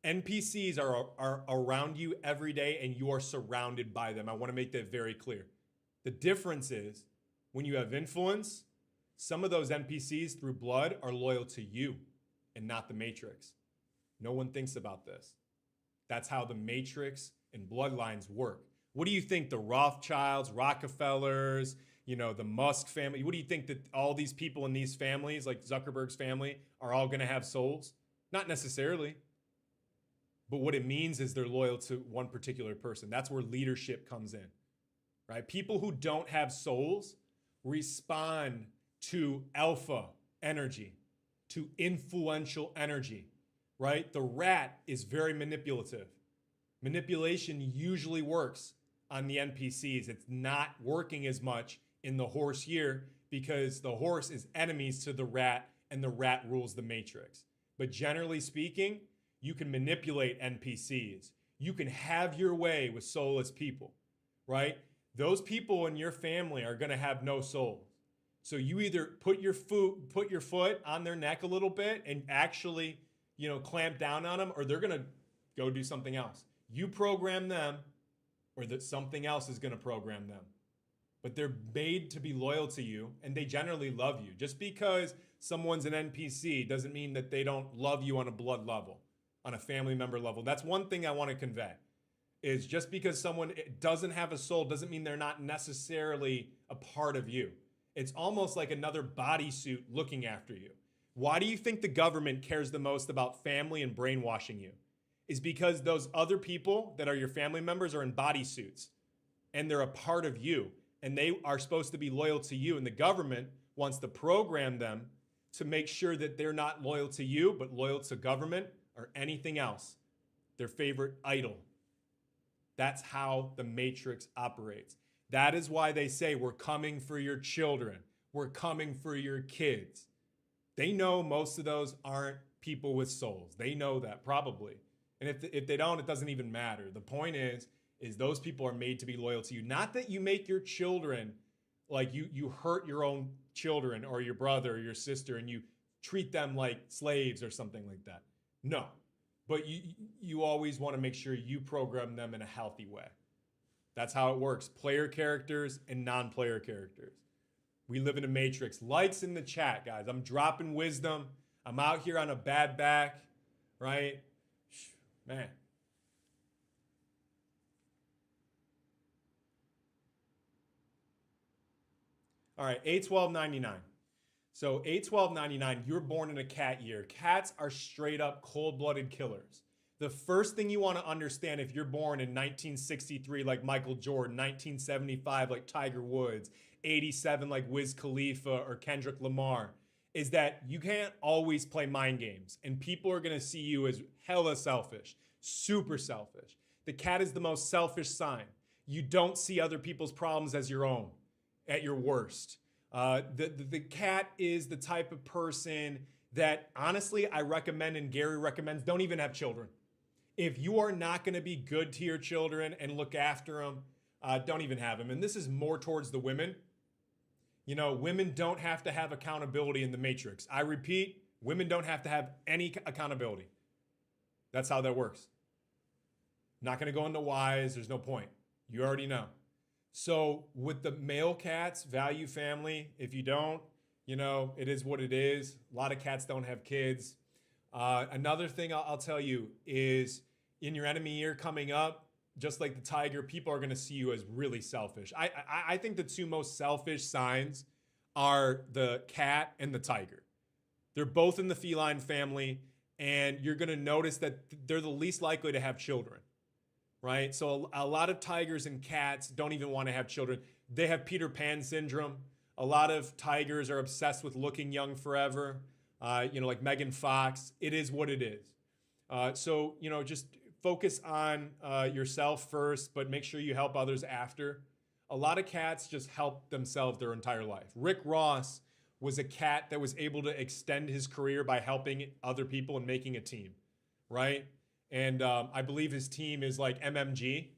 NPCs are around you every day and you are surrounded by them. I want to make that very clear. The difference is when you have influence, some of those NPCs through blood are loyal to you and not the matrix. No one thinks about this. That's how the matrix and bloodlines work. What do you think the Rothschilds, Rockefellers, the Musk family, what do you think that all these people in these families, like Zuckerberg's family, are all going to have souls? Not necessarily. But what it means is they're loyal to one particular person. That's where leadership comes in, right? People who don't have souls respond to alpha energy, to influential energy, right? The rat is very manipulative. Manipulation usually works on the NPCs. It's not working as much in the horse year because the horse is enemies to the rat and the rat rules the matrix. But generally speaking, you can manipulate NPCs. You can have your way with soulless people. right? Those people in your family are going to have no soul. So you either put your foot on their neck a little bit and actually, clamp down on them, or they're going to go do something else. You program them, or that something else is going to program them. But they're made to be loyal to you, and they generally love you. Just because someone's an NPC doesn't mean that they don't love you on a blood level, on a family member level. That's one thing I want to convey, is just because someone doesn't have a soul doesn't mean they're not necessarily a part of you. It's almost like another bodysuit looking after you. Why do you think the government cares the most about family and brainwashing you? Is because those other people that are your family members are in bodysuits, and they're a part of you, and they are supposed to be loyal to you, and the government wants to program them to make sure that they're not loyal to you, but loyal to government or anything else, their favorite idol. That's how the Matrix operates. That is why they say, we're coming for your children. We're coming for your kids. They know most of those aren't people with souls. They know that probably. And if they don't, it doesn't even matter. The point is those people are made to be loyal to you. Not that you make your children, like you hurt your own children or your brother or your sister and you treat them like slaves or something like that. No. But you always want to make sure you program them in a healthy way. That's how it works. Player characters and non-player characters. We live in a matrix. Likes in the chat, guys. I'm dropping wisdom. I'm out here on a bad back, right? Man. All right, 8/12/99. So 8/12/99, you're born in a cat year. Cats are straight up cold-blooded killers. The first thing you want to understand if you're born in 1963 like Michael Jordan, 1975 like Tiger Woods, 87 like Wiz Khalifa or Kendrick Lamar, is that you can't always play mind games, and people are going to see you as hella selfish, super selfish. The cat is the most selfish sign. You don't see other people's problems as your own at your worst. The cat is the type of person that, honestly, I recommend, and Gary recommends, don't even have children. If you are not going to be good to your children and look after them, don't even have them. And this is more towards the women. Women don't have to have accountability in the Matrix. I repeat, women don't have to have any accountability. That's how that works. Not going to go into whys. There's no point. You already know. So with the male cats, value family. If you don't, it is what it is. A lot of cats don't have kids. Another thing I'll tell you is in your enemy year coming up, just like the tiger, people are going to see you as really selfish. I think the two most selfish signs are the cat and the tiger. They're both in the feline family, and you're going to notice that they're the least likely to have children, right? So a lot of tigers and cats don't even want to have children. They have Peter Pan syndrome. A lot of tigers are obsessed with looking young forever. Like Megan Fox. It is what it is. So just focus on yourself first, but make sure you help others after. A lot of cats just help themselves their entire life. Rick Ross was a cat that was able to extend his career by helping other people and making a team, right? And I believe his team is like MMG,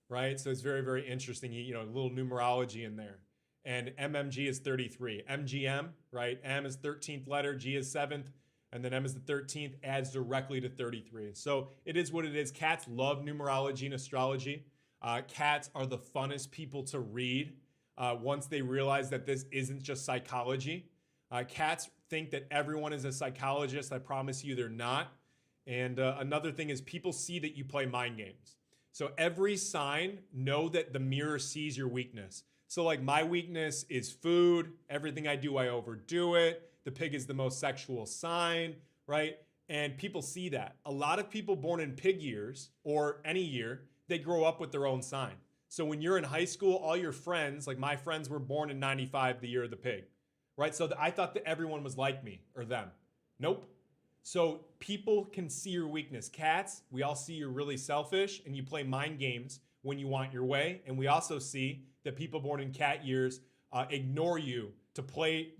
right? So it's very, very interesting. A little numerology in there. And MMG is 33. MGM, right? M is 13th letter, G is 7th, and then M is the 13th, adds directly to 33. So it is what it is. Cats love numerology and astrology. Cats are the funnest people to read once they realize that this isn't just psychology. Cats think that everyone is a psychologist. I promise you they're not. And another thing is people see that you play mind games. So every sign, know that the mirror sees your weakness. So like my weakness is food. Everything I do, I overdo it. The pig is the most sexual sign, right? And people see that. A lot of people born in pig years or any year, they grow up with their own sign. So when you're in high school, all your friends, like my friends were born in 95, the year of the pig, right? So I thought that everyone was like me or them. Nope. So people can see your weakness. Cats, we all see you're really selfish and you play mind games when you want your way. And we also see that people born in cat years ignore you to play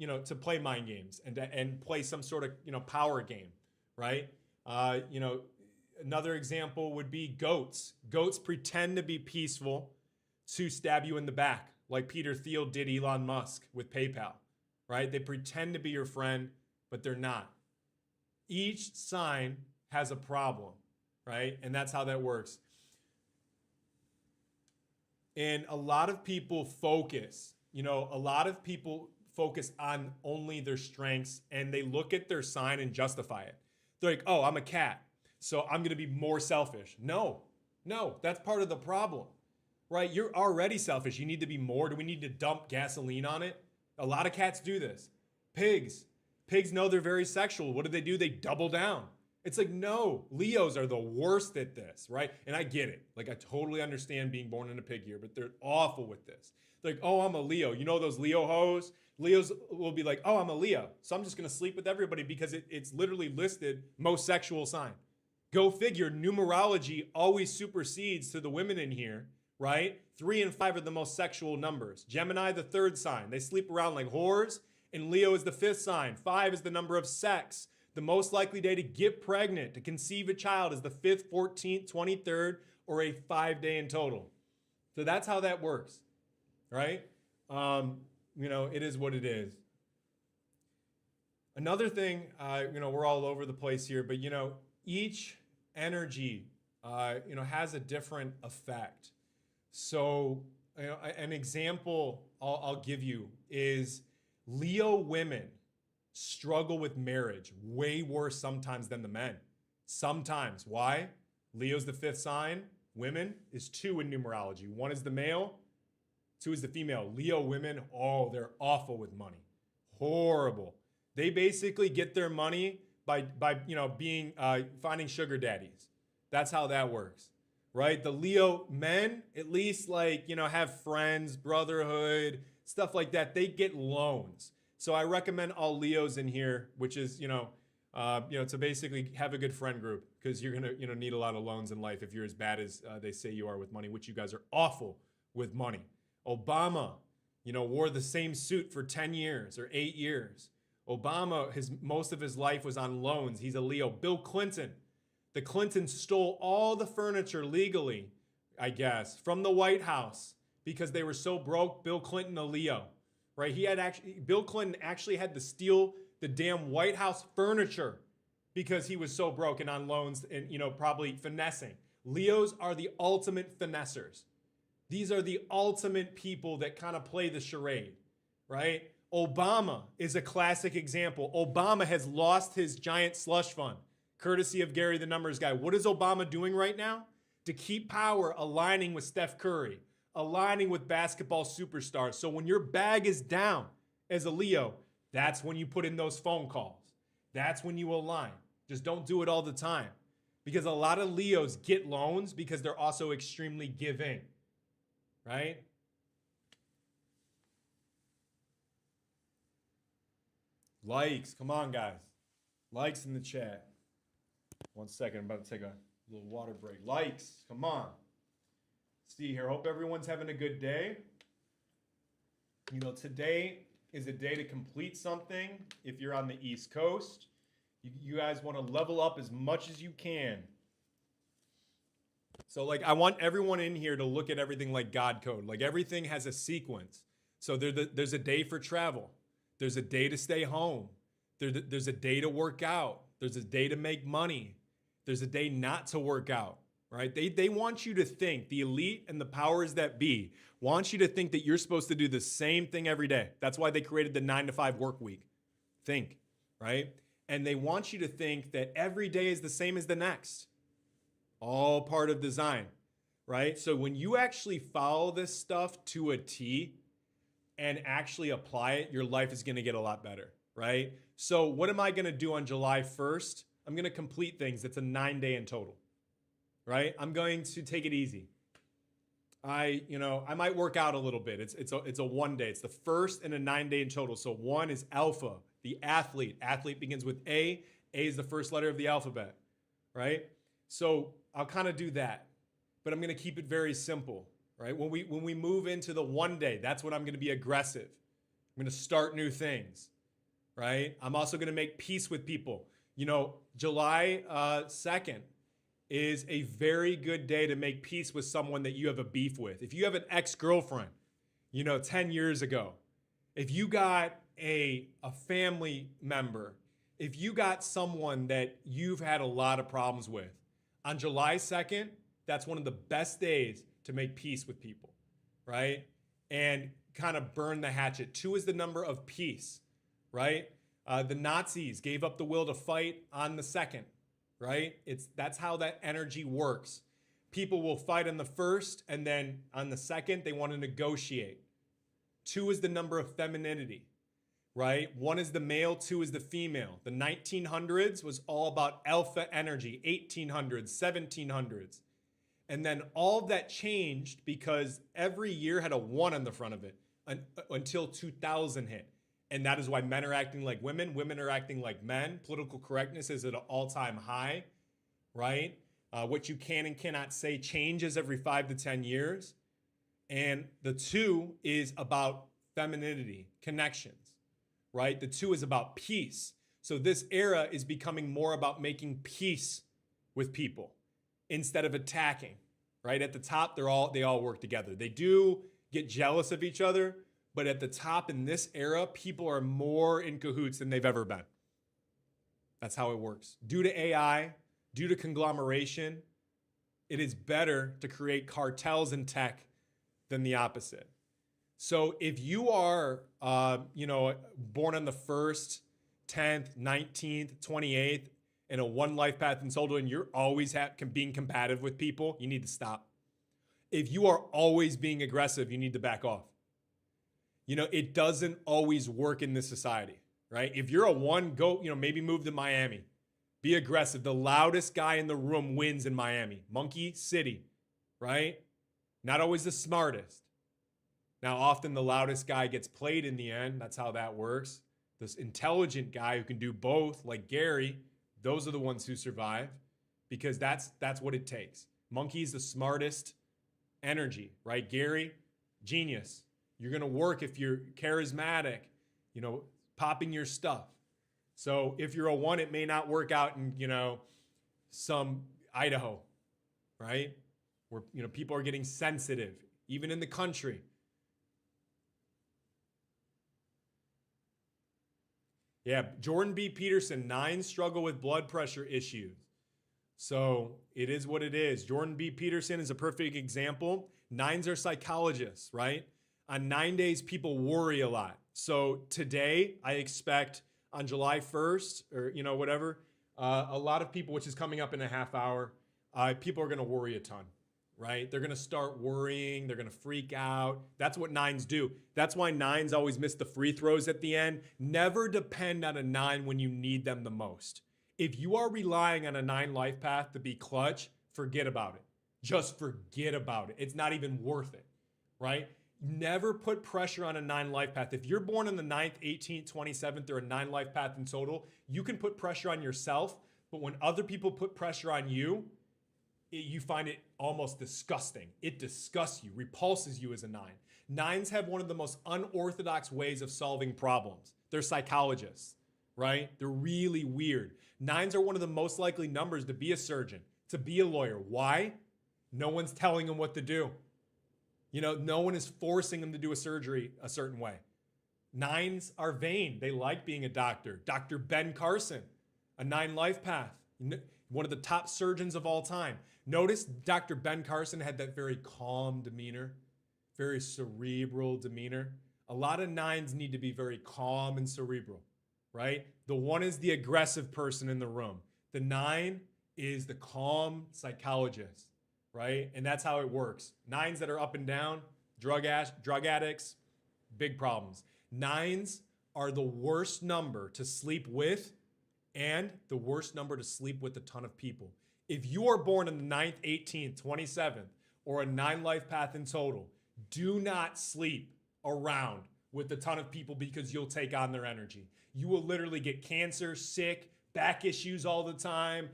mind games and play some sort of, power game, right? Another example would be goats. Goats pretend to be peaceful, to stab you in the back, like Peter Thiel did Elon Musk with PayPal, right? They pretend to be your friend, but they're not. Each sign has a problem, right? And that's how that works. And a lot of people focus on only their strengths, and they look at their sign and justify it. They're like, oh, I'm a cat, so I'm going to be more selfish. No, that's part of the problem, right? You're already selfish. You need to be more. Do we need to dump gasoline on it? A lot of cats do this. Pigs know they're very sexual. What do? They double down. It's like, no, Leos are the worst at this, right? And I get it. Like, I totally understand being born in a pig year, but they're awful with this. They're like, oh, I'm a Leo. You know those Leo hoes? Leos will be like, oh, I'm a Leo, so I'm just going to sleep with everybody because it's literally listed most sexual sign. Go figure, numerology always supersedes to the women in here, right? 3 and 5 are the most sexual numbers. Gemini, the 3rd sign. They sleep around like whores, and Leo is the 5th sign. 5 is the number of sex. The most likely day to get pregnant, to conceive a child, is the 5th, 14th, 23rd, or a 5-day in total. So that's how that works, right? It is what it is. Another thing, we're all over the place here, but each energy, has a different effect. So, an example I'll give you is Leo women struggle with marriage way worse sometimes than the men. Sometimes. Why? Leo's the 5th sign. Women is 2 in numerology. 1 is the male, 2 is the female. Leo women, oh, they're awful with money. Horrible. They basically get their money by finding sugar daddies. That's how that works, right? The Leo men, at least have friends, brotherhood, stuff like that. They get loans. So I recommend all Leos in here, which is, to basically have a good friend group, because you're going to need a lot of loans in life if you're as bad as they say you are with money, which you guys are awful with money. Obama, wore the same suit for 10 years or 8 years. Obama, most of his life was on loans. He's a Leo. Bill Clinton, the Clintons stole all the furniture legally, I guess, from the White House because they were so broke. Bill Clinton, a Leo. Right? Bill Clinton actually had to steal the damn White House furniture because he was so broken on loans and, probably finessing. Leos are the ultimate finessers. These are the ultimate people that kind of play the charade, right? Obama is a classic example. Obama has lost his giant slush fund, courtesy of Gary the Numbers Guy. What is Obama doing right now? To keep power, aligning with Steph Curry, aligning with basketball superstars. So when your bag is down as a Leo, that's when you put in those phone calls. That's when you align. Just don't do it all the time, because a lot of Leos get loans because they're also extremely giving, right? Likes, come on guys. Likes in the chat. 1 second, I'm about to take a little water break. Likes, come on. See here, hope everyone's having a good day. Today is a day to complete something. If you're on the East Coast, you guys want to level up as much as you can. So I want everyone in here to look at everything like God code. Like, everything has a sequence. So there's a day for travel. There's a day to stay home. There's a day to work out. There's a day to make money. There's a day not to work out. Right? They want you to think, the elite and the powers that be want you to think that you're supposed to do the same thing every day. That's why they created the 9-to-5 work week. Think, right? And they want you to think that every day is the same as the next. All part of design, right? So when you actually follow this stuff to a T and actually apply it, your life is going to get a lot better, right? So what am I going to do on July 1st? I'm going to complete things. It's a 9-day in total. Right? I'm going to take it easy. I might work out a little bit. It's a 1 day. It's the first and a 9-day in total. So 1 is alpha, the athlete. Athlete begins with A. A is the first letter of the alphabet, right? So I'll kind of do that, but I'm going to keep it very simple, right? When we move into the 1 day, that's when I'm going to be aggressive. I'm going to start new things, right? I'm also going to make peace with people. July 2nd is a very good day to make peace with someone that you have a beef with. If you have an ex-girlfriend, 10 years ago, if you got a family member, if you got someone that you've had a lot of problems with, on July 2nd, that's one of the best days to make peace with people, right? And kind of burn the hatchet. 2 is the number of peace, right? The Nazis gave up the will to fight on the 2nd, right? That's how that energy works. People will fight on the 1st, and then on the 2nd, they want to negotiate. 2 is the number of femininity, right? 1 is the male, 2 is the female. The 1900s was all about alpha energy, 1800s, 1700s. And then all of that changed because every year had a 1 on the front of it until 2000 hit. And that is why men are acting like women are acting like men. Political correctness is at an all-time high, right? What you can and cannot say changes every 5 to 10 years. And the 2 is about femininity, connections, right? The 2 is about peace. So this era is becoming more about making peace with people instead of attacking, right? At the top, they all work together. They do get jealous of each other, but at the top in this era, people are more in cahoots than they've ever been. That's how it works. Due to AI, due to conglomeration, it is better to create cartels in tech than the opposite. So if you are, born on the 1st, 10th, 19th, 28th, in a 1 life path and soul, and you're always being combative with people, you need to stop. If you are always being aggressive, you need to back off. It doesn't always work in this society, right? If you're a 1, go, maybe move to Miami. Be aggressive. The loudest guy in the room wins in Miami. Monkey City, right? Not always the smartest. Now, often the loudest guy gets played in the end. That's how that works. This intelligent guy who can do both, like Gary, those are the ones who survive because that's what it takes. Monkey's the smartest energy, right? Gary, genius. You're going to work if you're charismatic, popping your stuff. So if you're a 1, it may not work out in, some Idaho, right? Where, people are getting sensitive, even in the country. Yeah, Jordan B. Peterson, 9 struggle with blood pressure issues. So it is what it is. Jordan B. Peterson is a perfect example. 9s are psychologists, right? On 9 days, people worry a lot. So today, I expect on July 1st or, whatever, a lot of people, which is coming up in a half hour, people are going to worry a ton, right? They're going to start worrying. They're going to freak out. That's what 9s do. That's why 9s always miss the free throws at the end. Never depend on a 9 when you need them the most. If you are relying on a 9 life path to be clutch, forget about it. Just forget about it. It's not even worth it, right? Never put pressure on a 9 life path. If you're born on the 9th, 18th, 27th, or a 9 life path in total, you can put pressure on yourself. But when other people put pressure on you, you find it almost disgusting. It disgusts you, repulses you as a 9. 9s have one of the most unorthodox ways of solving problems. They're psychologists, right? They're really weird. 9s are one of the most likely numbers to be a surgeon, to be a lawyer. Why? No one's telling them what to do. No one is forcing them to do a surgery a certain way. 9s are vain. They like being a doctor. Dr. Ben Carson, a 9 life path, one of the top surgeons of all time. Notice Dr. Ben Carson had that very calm demeanor, very cerebral demeanor. A lot of 9s need to be very calm and cerebral, right? The 1 is the aggressive person in the room. The 9 is the calm psychologist, right? And that's how it works. 9s that are up and down, drug addicts, big problems. 9s are the worst number to sleep with and the worst number to sleep with a ton of people. If you are born on the 9th, 18th, 27th, or a 9 life path in total, do not sleep around with a ton of people because you'll take on their energy. You will literally get cancer, sick, back issues all the time,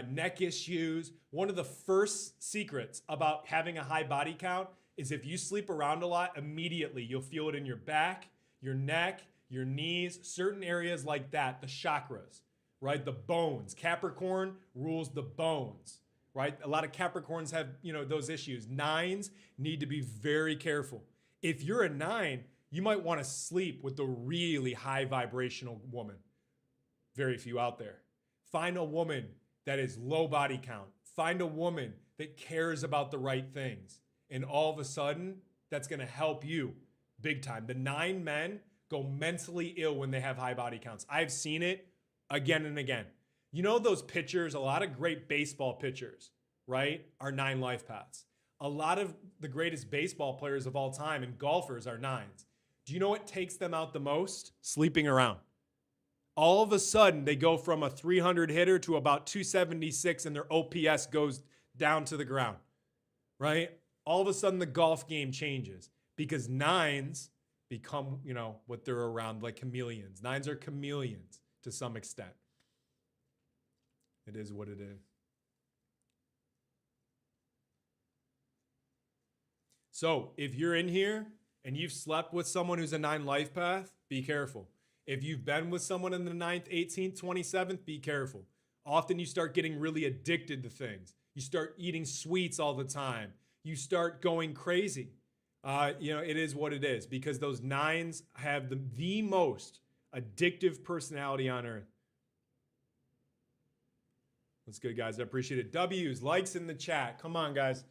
neck issues. One of the first secrets about having a high body count is if you sleep around a lot, immediately you'll feel it in your back, your neck, your knees, certain areas like that, the chakras, right? The bones. Capricorn rules the bones, right? A lot of Capricorns have, those issues. Nines need to be very careful. If you're a 9, you might want to sleep with a really high vibrational woman. Very few out there. Find a woman that is low body count. Find a woman that cares about the right things. And all of a sudden, that's going to help you big time. The 9 men go mentally ill when they have high body counts. I've seen it again and again. You know those pitchers, a lot of great baseball pitchers, right, are 9 life paths. A lot of the greatest baseball players of all time and golfers are 9s. Do you know what takes them out the most? Sleeping around. All of a sudden, they go from a 300 hitter to about 276 and their OPS goes down to the ground, right? All of a sudden, the golf game changes because 9s become, what they're around, like chameleons. 9s are chameleons to some extent. It is what it is. So if you're in here and you've slept with someone who's a 9 life path, be careful. If you've been with someone in the 9th, 18th, 27th, be careful. Often you start getting really addicted to things. You start eating sweets all the time. You start going crazy. It is what it is because those 9s have the most addictive personality on earth. That's good, guys. I appreciate it. W's, likes in the chat. Come on, guys.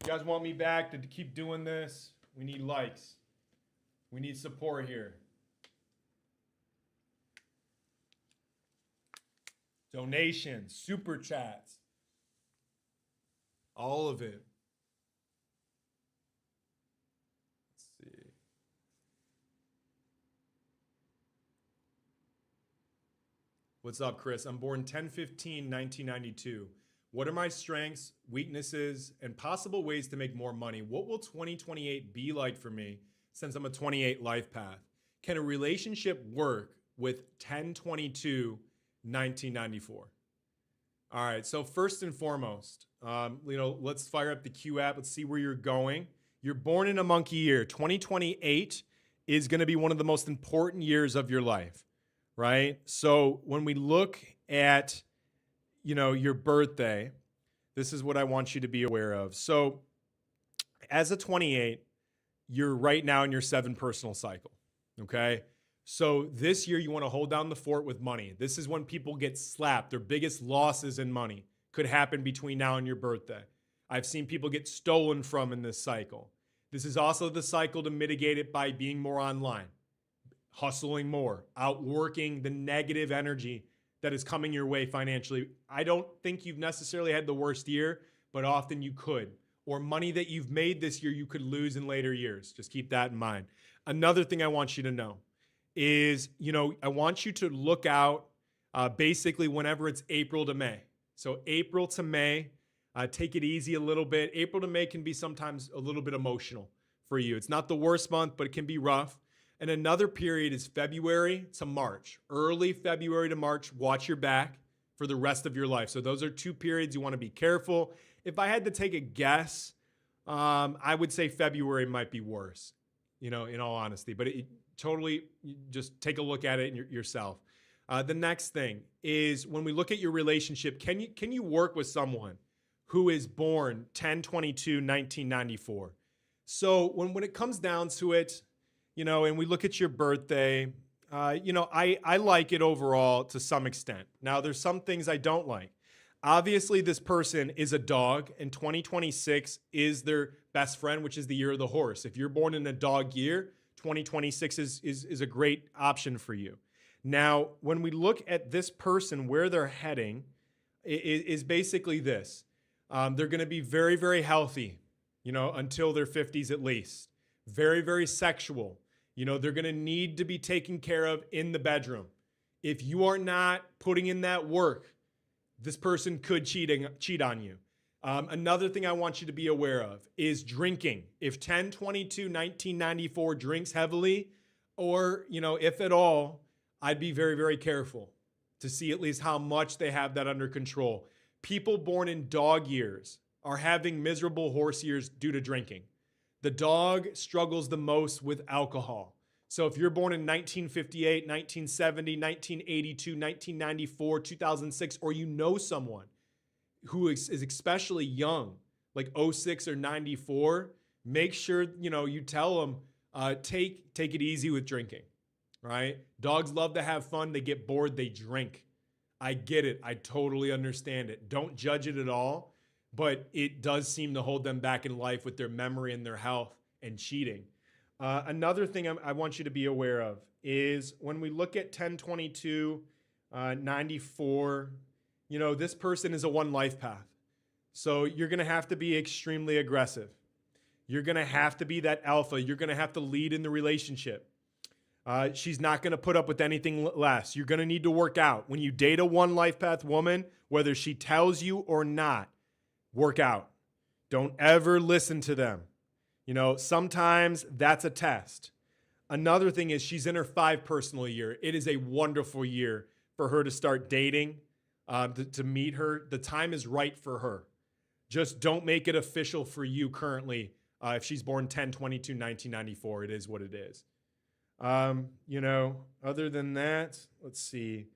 You guys want me back to keep doing this? We need likes. We need support here. Donations, super chats. All of it. Let's see. What's up, Chris? I'm born 10/15/1992. What are my strengths, weaknesses, and possible ways to make more money? What will 2028 be like for me since I'm a 28 life path? Can a relationship work with 10/22/1994? All right, so first and foremost, let's fire up the Q app. Let's see where you're going. You're born in a monkey year. 2028 is going to be one of the most important years of your life, right? So when we look at your birthday, this is what I want you to be aware of. So as a 28, you're right now in your 7 personal cycle, okay? So this year you want to hold down the fort with money. This is when people get slapped. Their biggest losses in money could happen between now and your birthday. I've seen people get stolen from in this cycle. This is also the cycle to mitigate it by being more online, hustling more, outworking the negative energy that is coming your way financially. I don't think you've necessarily had the worst year, but often you could. Or money that you've made this year, you could lose in later years. Just keep that in mind. Another thing I want you to know is, I want you to look out basically whenever it's April to May. So April to May, take it easy a little bit. April to May can be sometimes a little bit emotional for you. It's not the worst month, but it can be rough. And another period is February to March. Early February to March, watch your back for the rest of your life. So those are 2 periods you want to be careful. If I had to take a guess, I would say February might be worse, in all honesty. But totally just take a look at it yourself. The next thing is when we look at your relationship, can you work with someone who is born 10/22/1994? So when it comes down to it, and we look at your birthday, I like it overall to some extent. Now, there's some things I don't like. Obviously, this person is a dog, and 2026 is their best friend, which is the year of the horse. If you're born in a dog year, 2026 is a great option for you. Now, when we look at this person, where they're heading is basically this. They're going to be very, very healthy, until their 50s at least. Very, very sexual. They're going to need to be taken care of in the bedroom. If you are not putting in that work, this person could cheat on you. Another thing I want you to be aware of is drinking. If 10/22/1994 drinks heavily, or, if at all, I'd be very, very careful to see at least how much they have that under control. People born in dog years are having miserable horse years due to drinking. The dog struggles the most with alcohol. So if you're born in 1958, 1970, 1982, 1994, 2006, or someone who is especially young, like 06 or 94, make sure, you tell them, take it easy with drinking, right? Dogs love to have fun. They get bored. They drink. I get it. I totally understand it. Don't judge it at all, but it does seem to hold them back in life with their memory and their health and cheating. Another thing I want you to be aware of is when we look at 1022, 94, this person is a one life path. So you're going to have to be extremely aggressive. You're going to have to be that alpha. You're going to have to lead in the relationship. She's not going to put up with anything less. You're going to need to work out. When you date a one life path woman, whether she tells you or not, work out. Don't ever listen to them. Sometimes that's a test. Another thing is she's in her 5 personal year. It is a wonderful year for her to start dating, to meet her. The time is right for her. Just don't make it official for you currently. If she's born 10/22/1994, it is what it is. Other than that, let's see.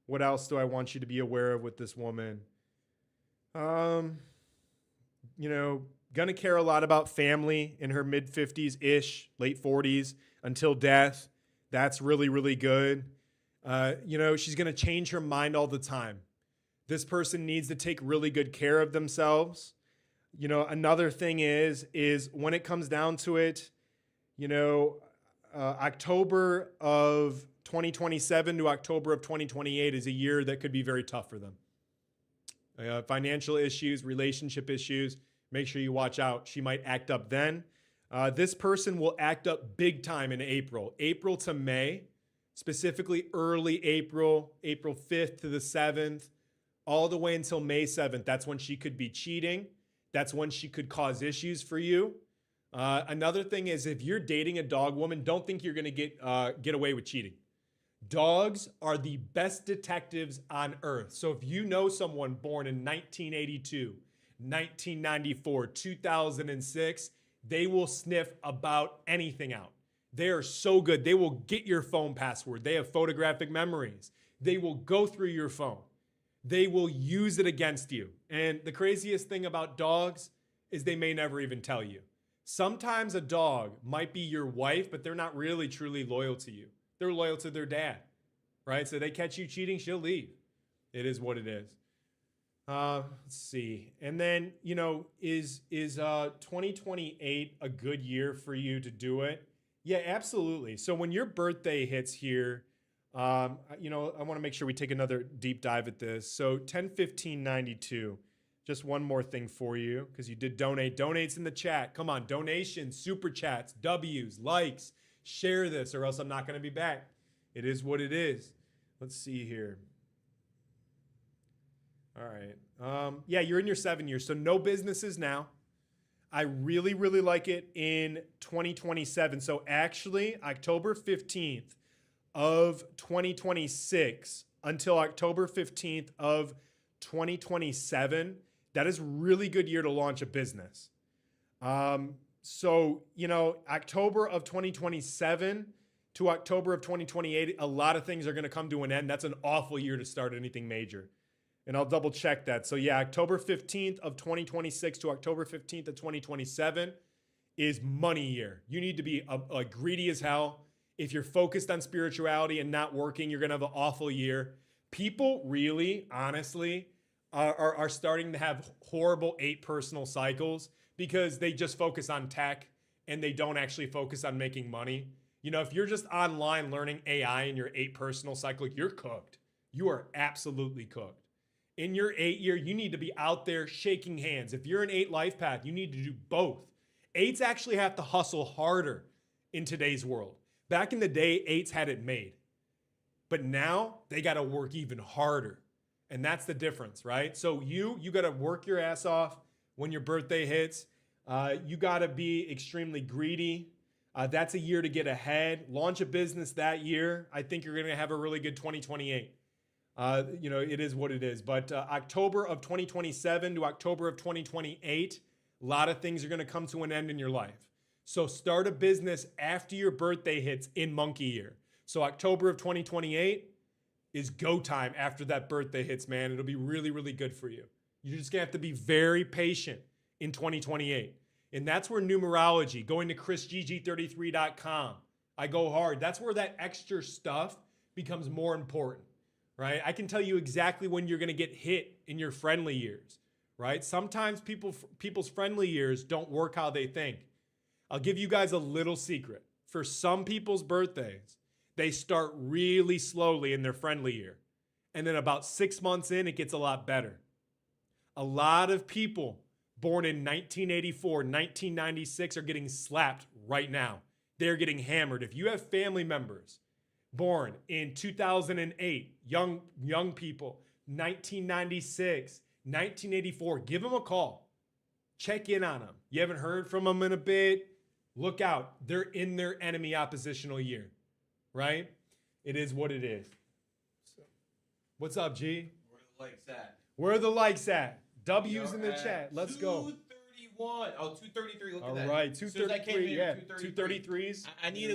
What else do I want you to be aware of with this woman? Gonna care a lot about family in her mid 50s-ish, late 40s until death. That's really, really good. She's gonna change her mind all the time. This person needs to take really good care of themselves. Another thing is when it comes down to it, October of 2027 to October of 2028 is a year that could be very tough for them. Financial issues, relationship issues, make sure you watch out. She might act up then. This person will act up big time in April to May, specifically early April 5th to the 7th, all the way until May 7th. That's when she could be cheating. That's when she could cause issues for you. Another thing is if you're dating a dog woman, don't think you're going to get away with cheating. Dogs are the best detectives on earth. So if you know someone born in 1982, 1994, 2006, they will sniff about anything out. They are so good. They will get your phone password. They have photographic memories. They will go through your phone. They will use it against you. And the craziest thing about dogs is they may never even tell you. Sometimes a dog might be your wife, but they're not really truly loyal to you. They're loyal to their dad, right? So they catch you cheating, she'll leave. It is what it is. Let's see. And then, is 2028 a good year for you to do it? Yeah, absolutely. So when your birthday hits here, I want to make sure we take another deep dive at this. So 10/15/92. Just one more thing for you, because you did donate. Donates in the chat. Come on, donations, super chats, W's, likes. Share this or else I'm not going to be back. It is what it is. Let's see here. All right. Yeah, you're in your 7 years, so no businesses now. I really, really like it in 2027. So actually, October 15th of 2026 until October 15th of 2027, that is a really good year to launch a business. So, October of 2027 to October of 2028, a lot of things are going to come to an end. That's an awful year to start anything major. And I'll double check that. So yeah, October 15th of 2026 to October 15th of 2027 is money year. You need to be greedy as hell. If you're focused on spirituality and not working, you're going to have an awful year. People really, honestly, are starting to have horrible 8 personal cycles because they just focus on tech and they don't actually focus on making money. If you're just online learning AI in your 8 personal cycle, you're cooked. You are absolutely cooked. In your 8 year, you need to be out there shaking hands. If you're an 8 life path, you need to do both. 8s actually have to hustle harder in today's world. Back in the day, 8s had it made. But now they got to work even harder. And that's the difference, right? So you got to work your ass off when your birthday hits. You got to be extremely greedy. That's a year to get ahead. Launch a business that year. I think you're going to have a really good 2028. It is what it is. But October of 2027 to October of 2028, a lot of things are going to come to an end in your life. So start a business after your birthday hits in monkey year. So October of 2028 is go time after that birthday hits, man. It'll be really, really good for you. You're just going to have to be very patient in 2028. And that's where numerology, going to ChrisGG33.com, I go hard. That's where that extra stuff becomes more important, right? I can tell you exactly when you're going to get hit in your friendly years, right? Sometimes people's friendly years don't work how they think. I'll give you guys a little secret. For some people's birthdays, they start really slowly in their friendly year. And then about 6 months in, it gets a lot better. A lot of people born in 1984, 1996 are getting slapped right now. They're getting hammered. If you have family members born in 2008, young people, 1996, 1984, give them a call. Check in on them. You haven't heard from them in a bit. Look out. They're in their enemy oppositional year, right? It is what it is. So, what's up, G? Where the likes at? Where are the likes at? W's in the chat. Let's go. 231. Oh, 233. Look at that. All right, As soon as I came 233. in, Yeah, 233. 233s. I need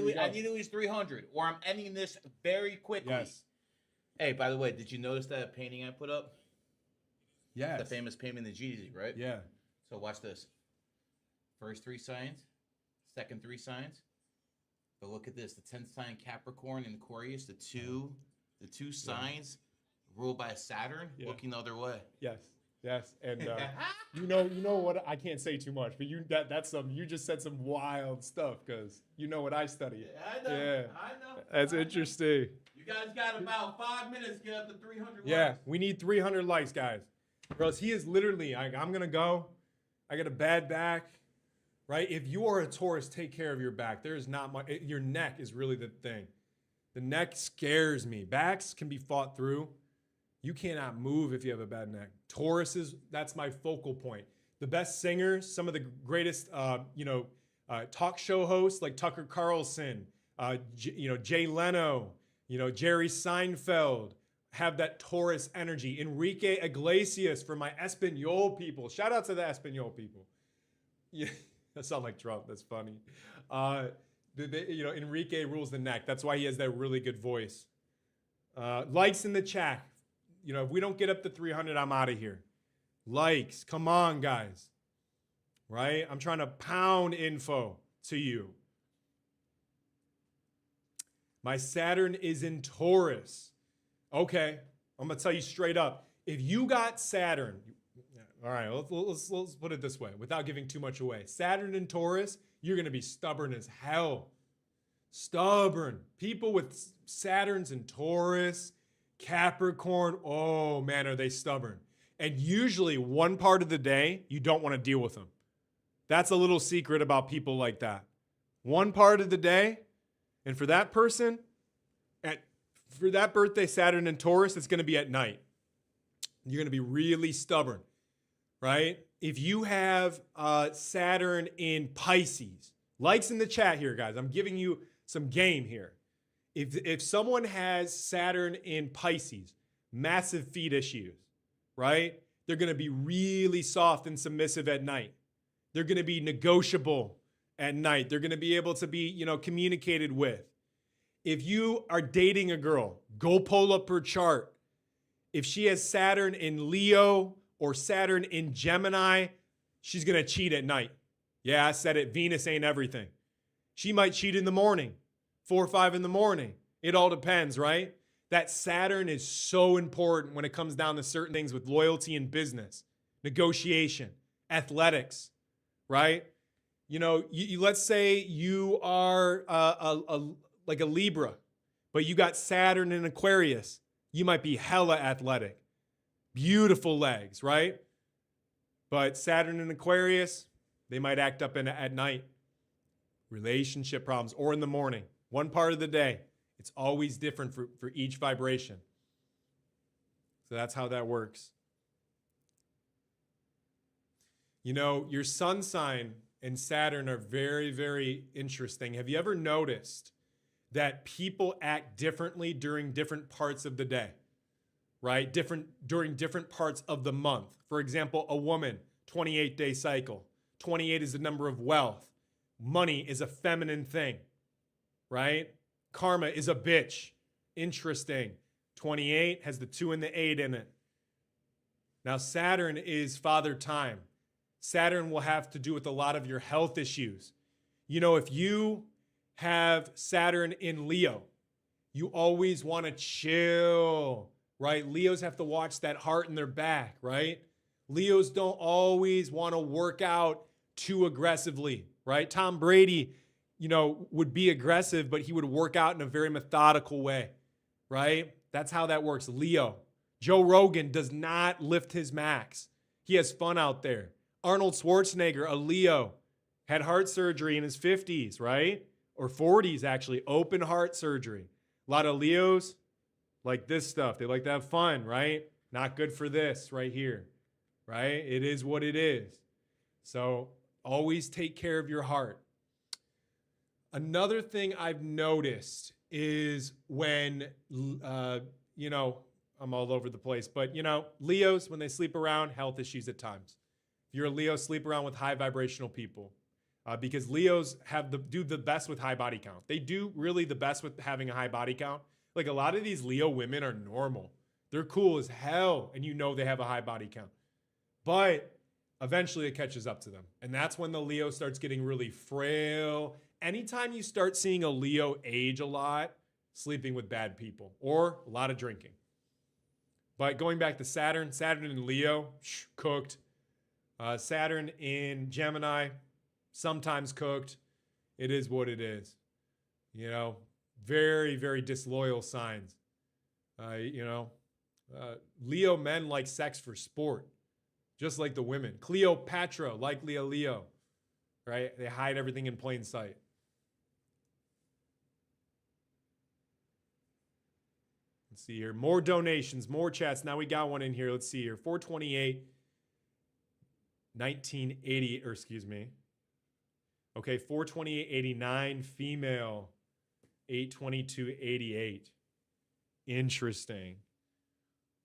at least 300, or I'm ending this very quickly. Yes. Hey, by the way, did you notice that painting I put up? Yes. The famous painting of Jeezy, right? Yeah. So watch this. First 3 signs, second 3 signs. But look at this: the 10th sign Capricorn and Aquarius, the two signs ruled by Saturn, looking the other way. Yes. Yes. And you know what? I can't say too much, but you just said some wild stuff because you know what I study. Yeah, I know. Yeah. I know. That's I know. interesting. You guys got about 5 minutes to get up to 300 Yeah, likes. we need 300 likes, guys. Bros, he is literally, I'm going to go. I got a bad back, right? If you are a Taurus, take care of your back. There is not much. Your neck is really the thing. The neck scares me. Backs can be fought through. You cannot move if you have a bad neck. Tauruses, that's my focal point. The best singers, some of the greatest, talk show hosts like Tucker Carlson, Jay Leno, Jerry Seinfeld, have that Taurus energy. Enrique Iglesias for my Espanol people. Shout out to the Espanol people. Yeah, that sounds like Trump. That's funny. Enrique rules the neck. That's why he has that really good voice. Likes in the chat. If we don't get up to 300, I'm out of here. Likes, come on, guys. Right? I'm trying to pound info to you. My Saturn is in Taurus. Okay, I'm going to tell you straight up. If you got Saturn, all right, let's put it this way without giving too much away. Saturn in Taurus, you're going to be stubborn as hell. Stubborn. People with Saturns in Taurus, Capricorn, oh man, are they stubborn. And usually one part of the day, you don't want to deal with them. That's a little secret about people like that. One part of the day, and for that person, for that birthday, Saturn and Taurus, it's going to be at night. You're going to be really stubborn, right? If you have Saturn in Pisces, likes in the chat here, guys. I'm giving you some game here. If someone has Saturn in Pisces, massive feet issues, right? They're going to be really soft and submissive at night. They're going to be negotiable at night. They're going to be able to be, communicated with. If you are dating a girl, go pull up her chart. If she has Saturn in Leo or Saturn in Gemini, she's going to cheat at night. Yeah, I said it. Venus ain't everything. She might cheat in the morning, 4 or 5 in the morning. It all depends, right? That Saturn is so important when it comes down to certain things with loyalty in business, negotiation, athletics, right? Let's say you are like a Libra, but you got Saturn in Aquarius. You might be hella athletic. Beautiful legs, right? But Saturn in Aquarius, they might act up at night. Relationship problems or in the morning. One part of the day. It's always different for each vibration. So that's how that works. Your sun sign and Saturn are very, very interesting. Have you ever noticed that people act differently during different parts of the day, right? During different parts of the month. For example, a woman, 28-day cycle. 28 is the number of wealth. Money is a feminine thing, right? Karma is a bitch. Interesting. 28 has the 2 and the 8 in it. Now, Saturn is Father Time. Saturn will have to do with a lot of your health issues. You know, if you have Saturn in Leo, you always want to chill, right? Leos have to watch that heart in their back, right? Leos don't always want to work out too aggressively, right? Tom Brady, you know, would be aggressive, but he would work out in a very methodical way, right? That's how that works. Leo. Joe Rogan does not lift his max. He has fun out there. Arnold Schwarzenegger, a Leo, had heart surgery in his 50s, right? Or 40s, actually, open heart surgery. A lot of Leos like this stuff. They like to have fun, right? Not good for this right here, right? It is what it is. So always take care of your heart. Another thing I've noticed is when, you know, I'm all over the place, but, you know, Leos, when they sleep around, health issues at times. If you're a Leo, sleep around with high vibrational people. Because Leos do the best with high body count. They do really the best with having a high body count. Like a lot of these Leo women are normal. They're cool as hell, and you know they have a high body count. But eventually it catches up to them. And that's when the Leo starts getting really frail. Anytime you start seeing a Leo age a lot, sleeping with bad people or a lot of drinking. But going back to Saturn in Leo, cooked. Saturn in Gemini, sometimes cooked. It is what it is. You know, very, very disloyal signs. Leo men like sex for sport, just like the women. Cleopatra, likely a Leo, right? They hide everything in plain sight. Let's see here. More donations, more chats. Now we got one in here. Let's see here. 428, 1980, or excuse me. Okay, 428.89, female, 822.88. Interesting.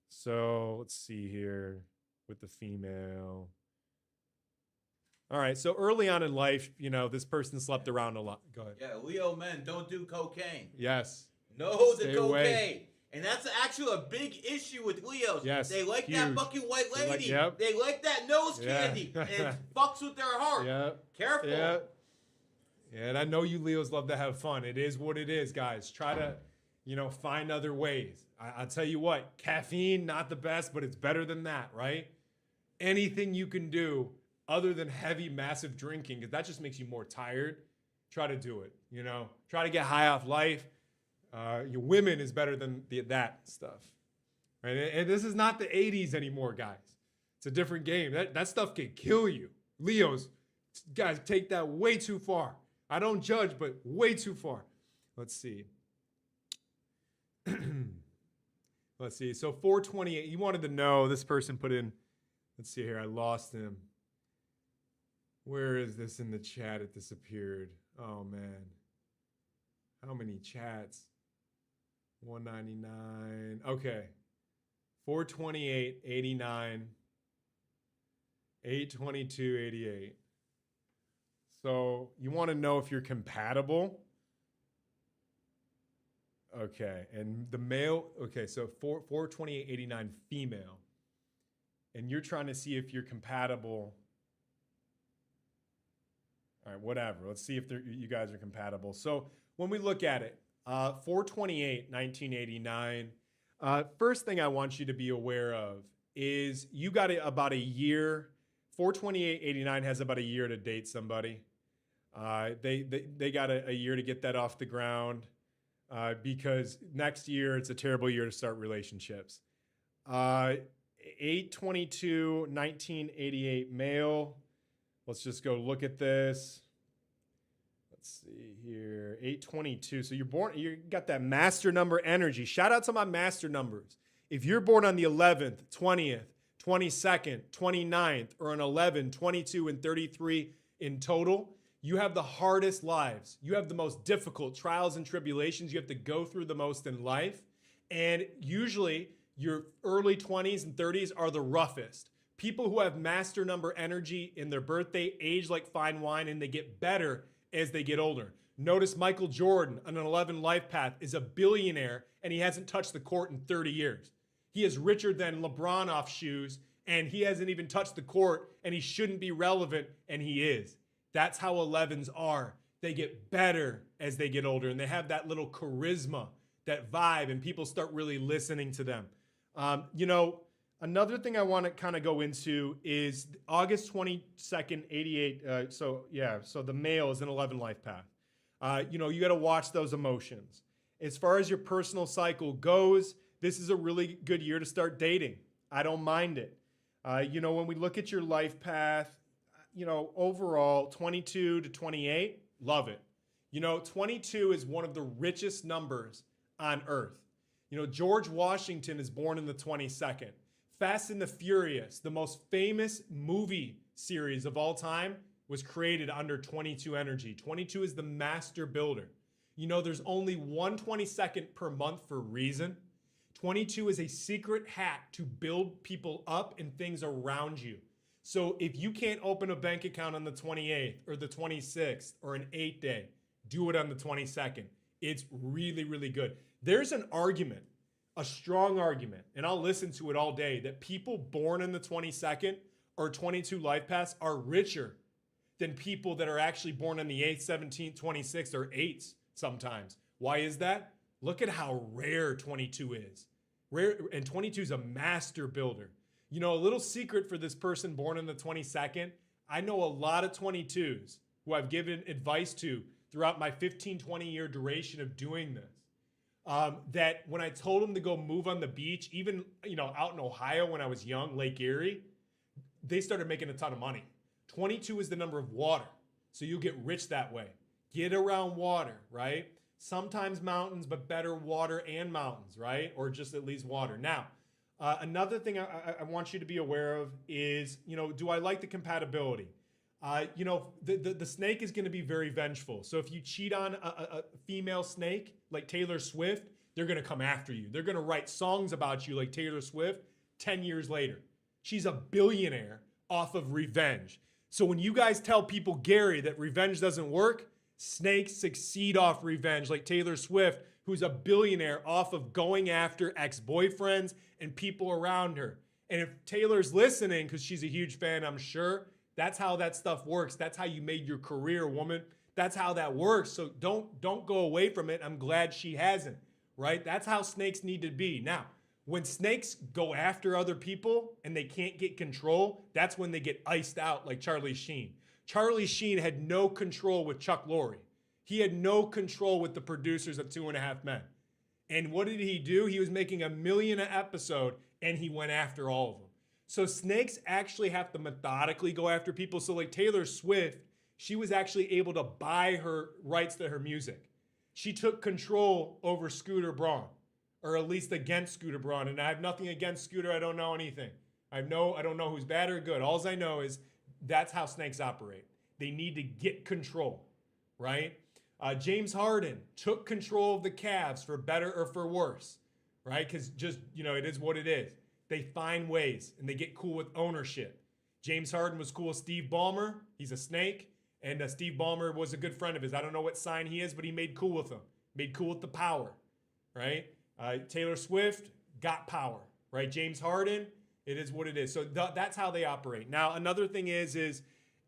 So let's see here with the female. All right, so early on in life, you know, this person slept around a lot. Go ahead. Yeah, Leo men don't do cocaine. Yes. No, the Stay cocaine. away. And that's actually a big issue with Leos. Yes, they like huge. that fucking white lady. Yep. They like that nose candy. And it fucks with their heart. Yeah. Careful. Yeah. Yeah, and I know you Leos love to have fun. It is what it is, guys. Try to, you know, find other ways. I'll tell you what, caffeine, not the best, but it's better than that, right? Anything you can do other than heavy, massive drinking, because that just makes you more tired, try to do it, you know? Try to get high off life. Your women is better than that stuff, right? And this is not the 80s anymore, guys. It's a different game. That stuff can kill you. Leos, guys, take that way too far. I don't judge, but way too far. Let's see. Let's see. So 428, you wanted to know, this person put in, let's see here, I lost him. Where is this in the chat? It disappeared. Oh, man. How many chats? 199. Okay. 428, 89, 822, 88. So you want to know if you're compatible. Okay. And the male, okay, so 428, 89 female. And you're trying to see if you're compatible. All right, whatever. Let's see if you guys are compatible. So when we look at it, 428, 1989. First thing I want you to be aware of is you got about a year. 428, 89 has about a year to date somebody. They got a year to get that off the ground because next year it's a terrible year to start relationships. 822, 1988 male. Let's just go look at this. Let's see here, 822. So you got that master number energy. Shout out to my master numbers. If you're born on the 11th, 20th, 22nd, 29th, or an 11, 22, and 33 in total, you have the hardest lives. You have the most difficult trials and tribulations. You have to go through the most in life. And usually your early 20s and 30s are the roughest. People who have master number energy in their birthday age like fine wine, and they get better as they get older. Notice Michael Jordan on an 11 life path is a billionaire, and he hasn't touched the court in 30 years. He is richer than LeBron off shoes and he hasn't even touched the court, and he shouldn't be relevant, and he is. That's how 11s are. They get better as they get older, and they have that little charisma, that vibe, and people start really listening to them. Another thing I want to kind of go into is August 22nd, 88. So the male is an 11 life path. You got to watch those emotions. As far as your personal cycle goes, this is a really good year to start dating. I don't mind it. When we look at your life path, overall 22 to 28, love it. 22 is one of the richest numbers on earth. George Washington is born in the 22nd. Fast and the Furious, the most famous movie series of all time, was created under 22 energy. 22 is the master builder. There's only one 22nd per month for a reason. 22 is a secret hack to build people up and things around you. So if you can't open a bank account on the 28th or the 26th or an 8th day, do it on the 22nd. It's really, really good. There's an argument, a strong argument, and I'll listen to it all day, that people born in the 22nd or 22 life paths are richer than people that are actually born on the 8th, 17th, 26th, or 8th sometimes. Why is that? Look at how rare 22 is. Rare, and 22 is a master builder. A little secret for this person born in the 22nd, I know a lot of 22s who I've given advice to throughout my 15, 20-year duration of doing this. That when I told them to go move on the beach, even out in Ohio when I was young, Lake Erie, they started making a ton of money. 22 is the number of water, so you'll get rich that way. Get around water, right? Sometimes mountains, but better water and mountains, right? Or just at least water. Now, another thing I want you to be aware of is, do I like the compatibility? The snake is going to be very vengeful. So if you cheat on a female snake like Taylor Swift, they're going to come after you. They're going to write songs about you like Taylor Swift 10 years later. She's a billionaire off of revenge. So when you guys tell people, Gary, that revenge doesn't work, snakes succeed off revenge like Taylor Swift, who's a billionaire off of going after ex-boyfriends and people around her. And if Taylor's listening, because she's a huge fan, I'm sure, that's how that stuff works. That's how you made your career, woman. That's how that works. So don't go away from it. I'm glad she hasn't, right? That's how snakes need to be. Now, when snakes go after other people and they can't get control, that's when they get iced out like Charlie Sheen. Charlie Sheen had no control with Chuck Lorre. He had no control with the producers of 2.5 Men. And what did he do? He was making $1 million an episode and he went after all of them. So snakes actually have to methodically go after people. So like Taylor Swift, she was actually able to buy her rights to her music. She took control over Scooter Braun, or at least against Scooter Braun. And I have nothing against Scooter. I don't know anything. I don't know who's bad or good. All I know is that's how snakes operate. They need to get control, right? James Harden took control of the Cavs for better or for worse, right? Because just, it is what it is. They find ways and they get cool with ownership. James Harden was cool with Steve Ballmer. He's a snake. And Steve Ballmer was a good friend of his. I don't know what sign he is, but he made cool with him. Made cool with the power, right? Taylor Swift got power, right? James Harden, it is what it is. So that's how they operate. Now, another thing is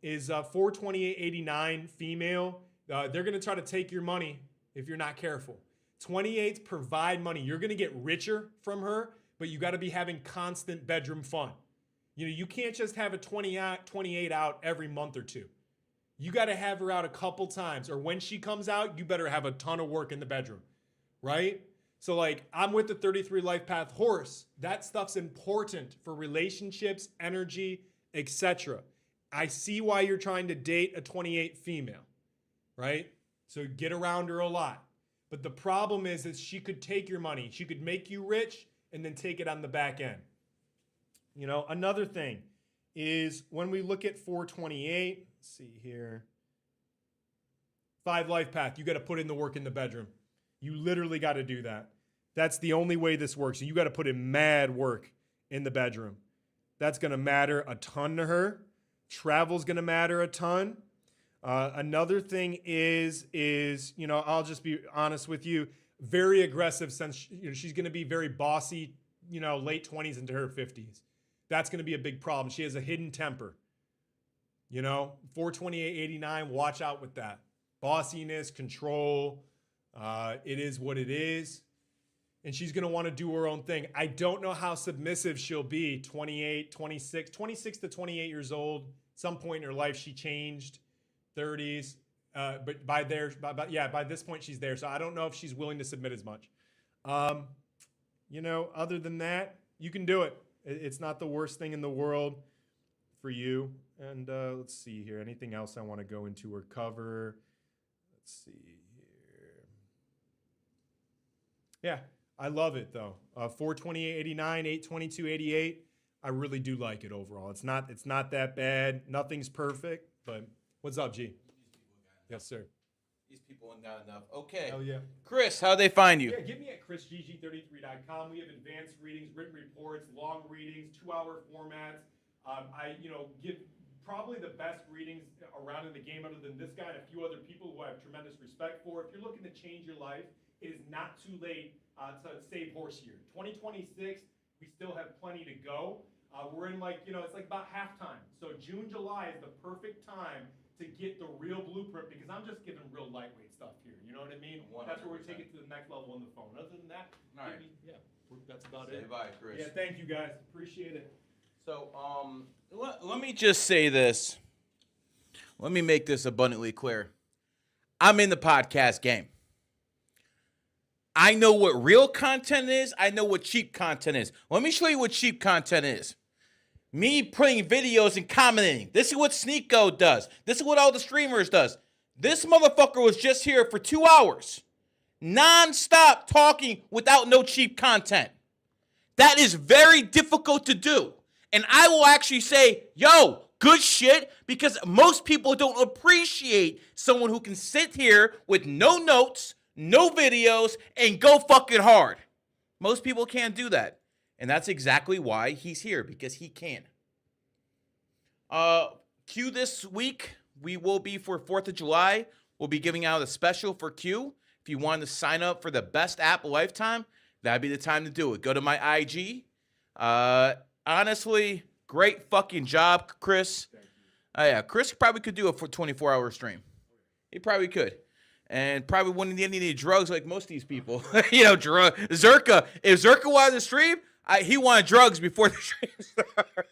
42889 female. They're going to try to take your money if you're not careful. 28s provide money. You're going to get richer from her, but you got to be having constant bedroom fun. You can't just have a 28 out every month or two. You got to have her out a couple times, or when she comes out, you better have a ton of work in the bedroom, right? So like, I'm with the 33 life path horse. That stuff's important for relationships, energy, etc. I see why you're trying to date a 28 female, right? So get around her a lot. But the problem is that she could take your money. She could make you rich and then take it on the back end. Another thing is when we look at 428, let's see here. 5 life path, you got to put in the work in the bedroom. You literally got to do that. That's the only way this works. You got to put in mad work in the bedroom. That's going to matter a ton to her. Travel's going to matter a ton. Another thing is I'll just be honest with you, very aggressive since she's going to be very bossy, late 20s into her 50s. That's going to be a big problem. She has a hidden temper. 42889, watch out with that. Bossiness, control. It is what it is. And she's going to want to do her own thing. I don't know how submissive she'll be. 26 to 28 years old. Some point in her life, she changed. 30s. But by this point, she's there. So I don't know if she's willing to submit as much. Other than that, you can do it. It's not the worst thing in the world for you. And let's see here. Anything else I want to go into or cover? Let's see here. Yeah, I love it though. 428.89, 822.88. I really do like it overall. It's not that bad. Nothing's perfect, but what's up, G? Yes, sir. These people are not enough. Okay. Hell yeah. Chris, how'd they find you? Yeah, get me at ChrisGG33.com. We have advanced readings, written reports, long readings, 2-hour formats. I give probably the best readings around in the game other than this guy and a few other people who I have tremendous respect for. If you're looking to change your life, it is not too late to save horse year. 2026, we still have plenty to go. We're in it's like about halftime. So June, July is the perfect time to get the real blueprint because I'm just giving real lightweight stuff here. You know what I mean? 100%. That's where we take it to the next level on the phone. Other than that, all right. That's about it. Say bye, Chris. Yeah, thank you guys. Appreciate it. So, let me just say this. Let me make this abundantly clear. I'm in the podcast game. I know what real content is. I know what cheap content is. Let me show you what cheap content is. Me putting videos and commenting. This is what Sneeko does. This is what all the streamers does. This motherfucker was just here for 2 hours. Non-stop talking without no cheap content. That is very difficult to do. And I will actually say, yo, good shit, because most people don't appreciate someone who can sit here with no notes, no videos, and go fucking hard. Most people can't do that. And that's exactly why he's here, because he can. Q this week, we will be for 4th of July. We'll be giving out a special for Q. If you want to sign up for the best app of lifetime, that'd be the time to do it. Go to my IG. Honestly, great fucking job, Chris. Yeah, Chris probably could do a 24-hour stream. He probably could. And probably wouldn't need any drugs like most of these people. Zerka. If Zerka wanted to stream, he wanted drugs before the stream started.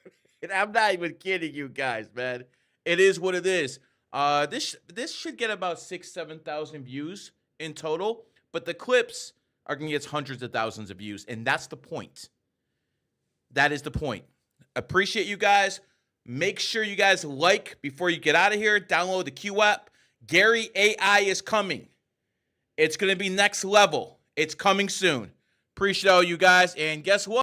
And I'm not even kidding you guys, man. It is what it is. This should get about 6,000-7,000 views in total. But the clips are going to get hundreds of thousands of views. And that's the point. That is the point. Appreciate you guys. Make sure you guys like before you get out of here. Download the Q app. Gary AI is coming. It's going to be next level. It's coming soon. Appreciate all you guys. And guess what?